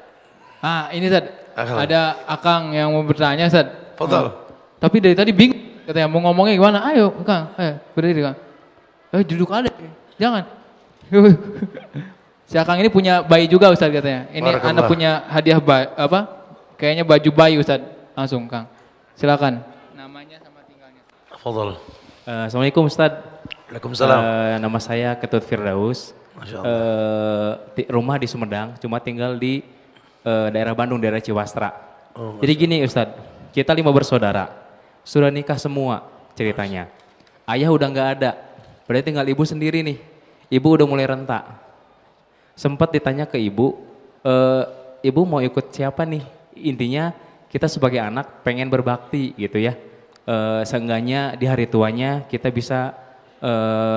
Ini Ustaz. Ada Akang yang mau bertanya, Ustaz. Fadhal. Tapi dari tadi bingung, katanya mau ngomongnya gimana? Ayo, Kang, ayo berdiri, Kang. Duduk ada. Jangan. Si Akang ini punya bayi juga, Ustaz, katanya. Ini anak punya hadiah kayaknya baju bayi, Ustaz. Langsung, Kang. Silakan. Namanya sama tinggalnya. Fadhal. Assalamualaikum, Ustaz. Waalaikumsalam. Nama saya Ketut Firdaus. Masya Allah. Rumah di Sumedang, cuma tinggal di daerah Bandung, daerah Ciwastra. Jadi gini Ustadz, kita 5 bersaudara, sudah nikah semua ceritanya. Ayah udah nggak ada, berarti tinggal ibu sendiri nih. Ibu udah mulai renta. Sempat ditanya ke ibu, ibu mau ikut siapa nih? Intinya kita sebagai anak pengen berbakti gitu ya. Seenggaknya di hari tuanya kita bisa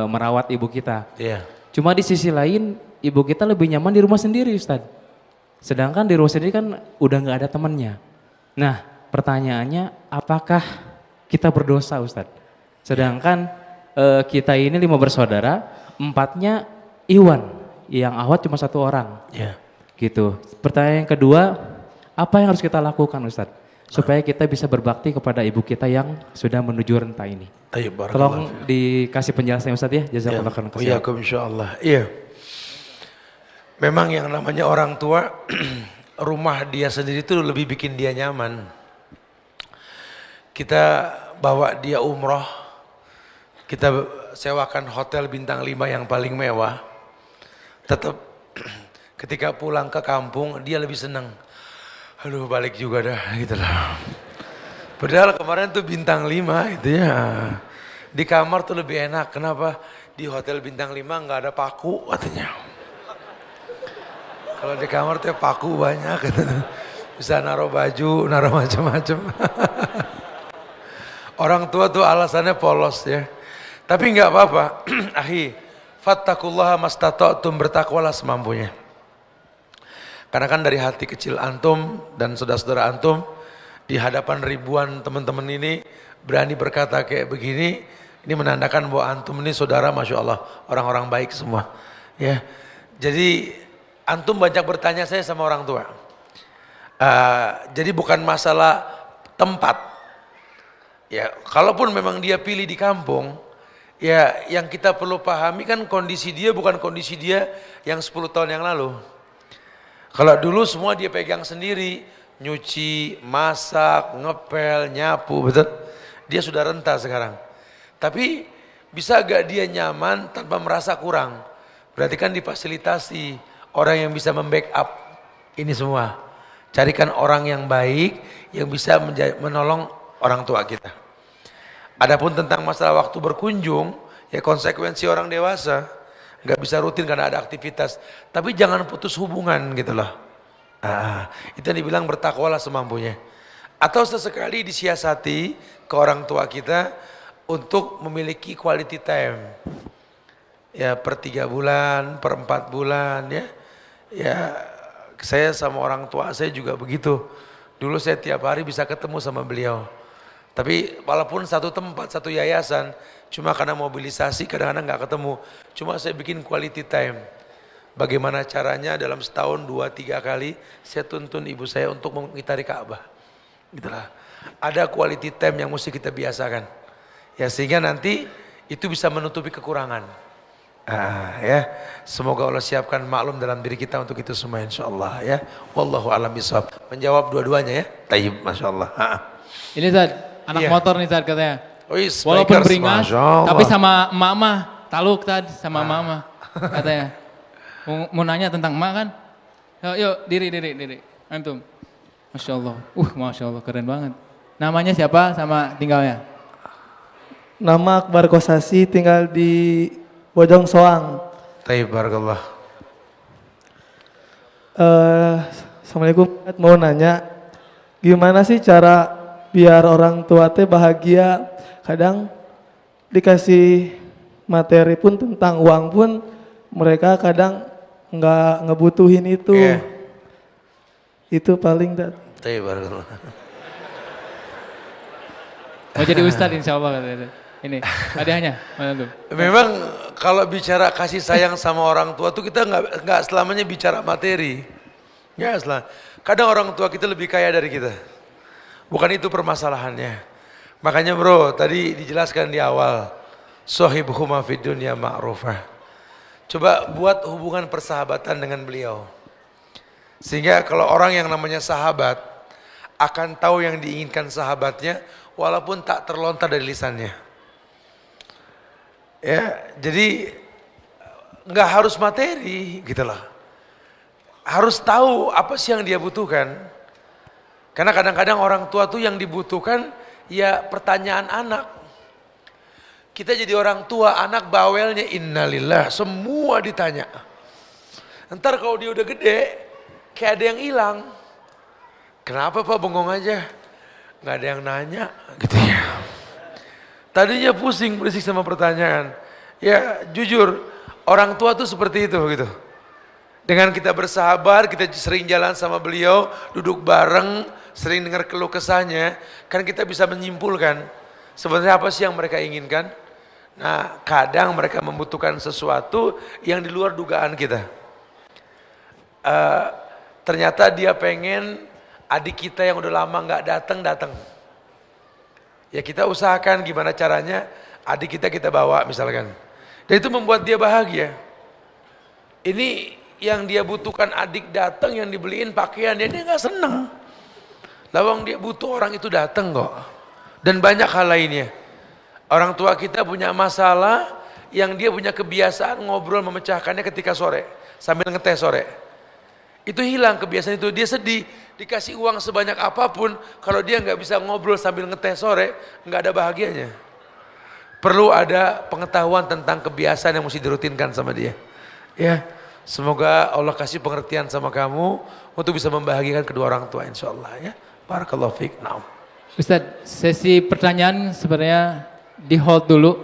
merawat ibu kita. Iya. Cuma di sisi lain, ibu kita lebih nyaman di rumah sendiri Ustadz. Sedangkan di rumah sendiri kan udah nggak ada temannya. Nah pertanyaannya, apakah kita berdosa Ustadz? Sedangkan kita ini 5 bersaudara, 4-nya Iwan, yang Ahwat cuma 1 orang. Ya. Gitu. Pertanyaan yang kedua, apa yang harus kita lakukan Ustadz? Supaya kita bisa berbakti kepada ibu kita yang sudah menuju renta ini. Tolong dikasih penjelasannya Ustadz ya. Jazakallah khairan. Waalaikumsalam insyaallah. Iya. Memang yang namanya orang tua, rumah dia sendiri itu lebih bikin dia nyaman. Kita bawa dia umroh, kita sewakan hotel bintang 5 yang paling mewah. Tetap ketika pulang ke kampung dia lebih senang. Aduh balik juga dah gitu lah. Padahal kemarin tuh bintang 5 itu ya. Di kamar tuh lebih enak. Kenapa? Di hotel bintang 5 nggak ada paku katanya. Kalau di kamar tuh paku banyak, bisa naruh baju, naruh macam-macam. Orang tua tuh alasannya polos ya. Tapi nggak apa-apa, ahi, fattakullaha mastata'tum, bertakwalah semampunya. Karena kan dari hati kecil antum dan saudara-saudara antum, di hadapan ribuan teman-teman ini berani berkata kayak begini, ini menandakan bahwa antum ini saudara, masya Allah, orang-orang baik semua. Ya, jadi antum banyak bertanya saya sama orang tua. Jadi bukan masalah tempat. Ya, kalaupun memang dia pilih di kampung, ya yang kita perlu pahami kan kondisi dia bukan kondisi dia yang 10 tahun yang lalu. Kalau dulu semua dia pegang sendiri, nyuci, masak, ngepel, nyapu, betul? Dia sudah renta sekarang. Tapi bisa gak dia nyaman tanpa merasa kurang? Berarti kan difasilitasi orang yang bisa membackup ini semua. Carikan orang yang baik yang bisa menolong orang tua kita. Adapun tentang masalah waktu berkunjung, ya konsekuensi orang dewasa. Nggak bisa rutin karena ada aktivitas. Tapi jangan putus hubungan gitu loh. Itu yang dibilang bertakwalah semampunya. Atau sesekali disiasati ke orang tua kita untuk memiliki quality time. Ya per 3 bulan, per 4 bulan ya. Ya saya sama orang tua saya juga begitu. Dulu saya tiap hari bisa ketemu sama beliau. Tapi walaupun satu tempat, satu yayasan, cuma karena mobilisasi kadang-kadang nggak ketemu. Cuma saya bikin quality time. Bagaimana caranya dalam setahun 2-3 kali saya tuntun ibu saya untuk mengitari Ka'bah. Gitulah. Ada quality time yang mesti kita biasakan. Ya sehingga nanti itu bisa menutupi kekurangan. Ya, semoga Allah siapkan maklum dalam diri kita untuk itu semua insyaallah ya. Wallahu a'lam bishawab. Menjawab dua-duanya ya. Tayyib masyaallah. Ini Ustaz, anak Iya. motor nih Ustaz katanya. Wis, Walaupun bikers, beringas, masyaallah. tapi sama mama, taluk tadi sama mama katanya. Mau nanya tentang emak kan? Yuk, diri. Antum. Masya Allah. Masya Allah, keren banget. Namanya siapa sama tinggalnya? Nama Akbar Kosasi, tinggal di Bojong Soang. Tayyib barakallah. Assalamualaikum, mau nanya, gimana sih cara biar orang tua teh bahagia? Kadang dikasih materi pun tentang uang pun mereka kadang nggak ngebutuhin itu. Iya. Itu paling Tayyib barakallah. Mau jadi ustadz insya Allah katanya. Ini hadiahnya. Mana tuh? Memang kalau bicara kasih sayang sama orang tua tuh kita nggak selamanya bicara materi. Ya setelah. Kadang orang tua kita lebih kaya dari kita. Bukan itu permasalahannya. Makanya bro, tadi dijelaskan di awal, sohibuhuma fid dunya ma'rufah. Coba buat hubungan persahabatan dengan beliau. Sehingga kalau orang yang namanya sahabat akan tahu yang diinginkan sahabatnya walaupun tak terlontar dari lisannya. Ya, jadi nggak harus materi gitu loh. Harus tahu apa sih yang dia butuhkan. Karena kadang-kadang orang tua tuh yang dibutuhkan ya pertanyaan anak. Kita jadi orang tua, anak bawelnya innalillah, semua ditanya. Ntar kalau dia udah gede, kayak ada yang hilang. Kenapa Pak bengong aja? Nggak ada yang nanya gitu ya. Tadinya pusing berisik sama pertanyaan. Ya jujur, orang tua tuh seperti itu gitu. Dengan kita bersahabat, kita sering jalan sama beliau, duduk bareng, sering dengar keluh kesahnya, kan kita bisa menyimpulkan sebenarnya apa sih yang mereka inginkan. Nah kadang mereka membutuhkan sesuatu yang di luar dugaan kita. Ternyata dia pengen adik kita yang udah lama nggak datang. Ya kita usahakan gimana caranya adik kita bawa misalkan. Dan itu membuat dia bahagia. Ini yang dia butuhkan adik datang yang dibeliin pakaian dia nggak seneng. Lawang dia butuh orang itu datang kok. Dan banyak hal lainnya. Orang tua kita punya masalah yang dia punya kebiasaan ngobrol memecahkannya ketika sore sambil ngeteh sore. Itu hilang kebiasaan itu, dia sedih, dikasih uang sebanyak apapun, kalau dia nggak bisa ngobrol sambil ngeteh sore, nggak ada bahagianya. Perlu ada pengetahuan tentang kebiasaan yang mesti dirutinkan sama dia. Ya, semoga Allah kasih pengertian sama kamu untuk bisa membahagiakan kedua orang tua, insya Allah ya. Barakallahu fiik. Naam. Ustadz, sesi pertanyaan sebenarnya di hold dulu.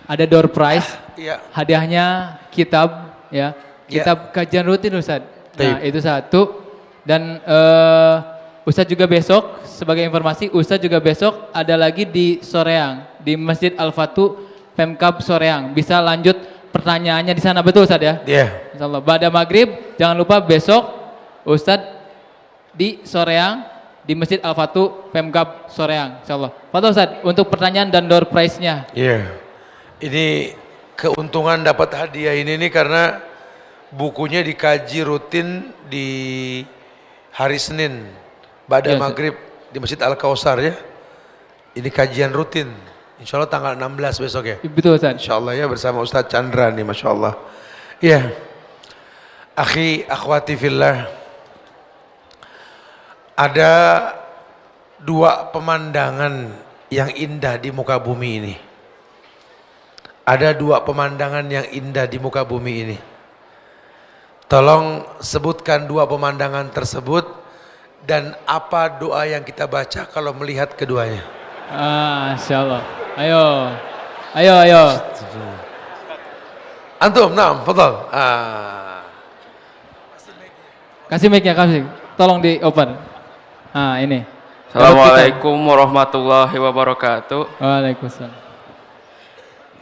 Ada door prize, Iya. hadiahnya kitab, ya, kitab kajian rutin Ustadz. Nah itu satu. Dan Ustadz juga besok, sebagai informasi, Ustadz juga besok ada lagi di Soreang, di Masjid Al-Fatu Pemkab Soreang. Bisa lanjut pertanyaannya di sana, betul Ustadz ya? Iya. Insyaallah. Pada maghrib, jangan lupa besok Ustadz di Soreang, di Masjid Al-Fatu Pemkab Soreang. Insyaallah. Fadhol Ustadz, untuk pertanyaan dan door prize-nya. Iya. Ini keuntungan dapat hadiah ini nih karena bukunya dikaji rutin di hari Senin pada Ya, maghrib di Masjid Al-Kausar ya. Ini kajian rutin. Insya Allah tanggal 16 besok ya. Betul Ustadz. Insya Allah ya bersama Ustadz Chandra nih Masya Allah. Iya. Akhi, akhwati fillah. Ada dua pemandangan yang indah di muka bumi ini. Ada dua pemandangan yang indah di muka bumi ini. Tolong sebutkan dua pemandangan tersebut dan apa doa yang kita baca kalau melihat keduanya. Insya Allah. Ayo. Antum, nah, betul. Kasih mic-nya, kasih. Tolong di open. Nah, ini. Assalamualaikum warahmatullahi wabarakatuh. Waalaikumsalam.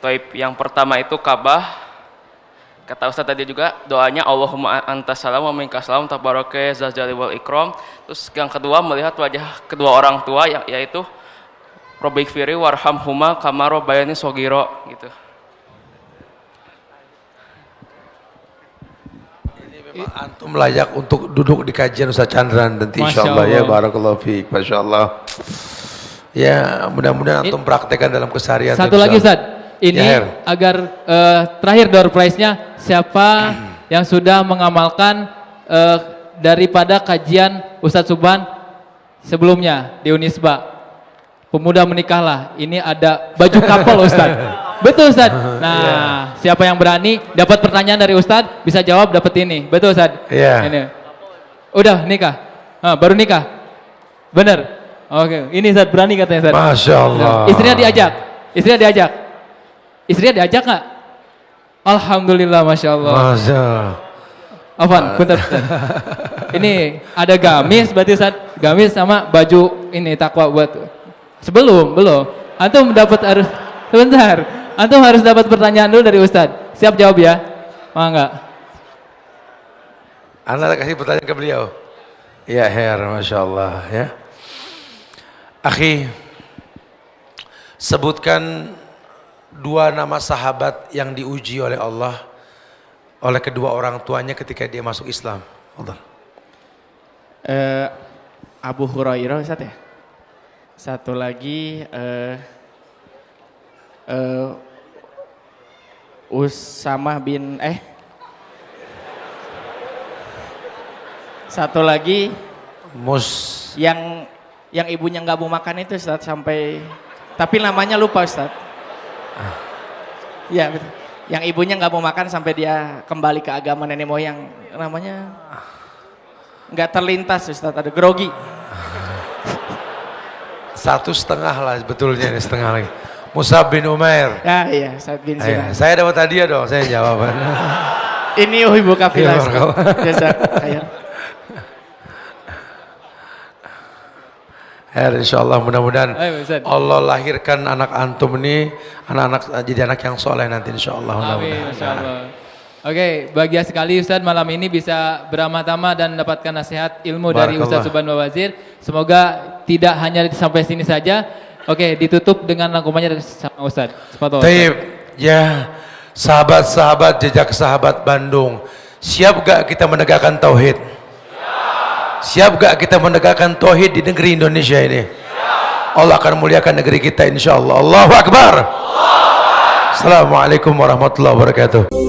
Taib, yang pertama itu Ka'bah. Kata Ustaz tadi juga doanya Allahumma antas salam wa minkas salam tabaraka zal jalali wal ikram. Terus yang kedua melihat wajah kedua orang tua yaitu Rabbik firi warhamhuma kama rabbayani shogiro gitu. Antum layak untuk duduk di kajian Ustaz Chandran nanti insyaallah ya, barakallahu fiik, masyaallah. Ya, mudah-mudahan antum praktekkan dalam keseharian. Satu lagi Ustaz, ini ya, agar terakhir door prize-nya, siapa yang sudah mengamalkan daripada kajian Ustaz Subhan sebelumnya di Unisba. Pemuda menikahlah, ini ada baju kapal Ustaz. Betul Ustaz. Nah, siapa yang berani dapat pertanyaan dari Ustaz, bisa jawab dapat ini. Betul Ustaz. Iya. Ini. Udah nikah. Baru nikah. Bener. Oke, ini Ustaz berani katanya Ustaz. Masya Allah. Istrinya diajak. Istrinya diajak. Istrinya diajak nggak? Alhamdulillah, Masya Allah. Masya Allah. Afwan, bentar. Ini ada gamis berarti Ustaz. Gamis sama baju ini takwa buat. Belum. Antum dapat harus sebentar. Antum harus dapat pertanyaan dulu dari Ustadz. Siap jawab ya? Mau enggak? Anda kasih pertanyaan ke beliau. Ya, Her, Masya Allah ya. Akhi, sebutkan dua nama sahabat yang diuji oleh Allah oleh kedua orang tuanya ketika dia masuk Islam. Abu Hurairah Ustaz ya? Satu lagi Usamah bin satu lagi yang ibunya nggak mau makan itu Ustaz sampai tapi namanya lupa Ustaz. Ya betul. Yang ibunya nggak mau makan sampai dia kembali ke agama nenek moyang, namanya nggak terlintas Ustaz, ada grogi. 1,5 lah sebetulnya, ini setengah lagi. Mus'ab bin Umair. Ya iya, Sa'ad bin Sinan. Saya dapat hadiah dong, saya jawaban. Ini ibu kafilah. Biasa kayak. Insyaallah mudah-mudahan Allah lahirkan anak antum ini anak-anak jadi anak yang soleh nanti insyaallah. Amin insyaallah. Oke, bahagia sekali Ustaz malam ini bisa beramah-tamah dan mendapatkan nasihat ilmu dari Ustaz Subhan Bawazir. Semoga tidak hanya sampai sini saja. Oke, ditutup dengan rangkumannya dari sama Ustaz. Taib, ya sahabat-sahabat jejak sahabat Bandung, siap gak kita menegakkan tauhid? Siap gak kita menegakkan tauhid di negeri Indonesia ini? Allah akan muliakan negeri kita insyaallah. Allahu Akbar. Assalamualaikum warahmatullahi wabarakatuh.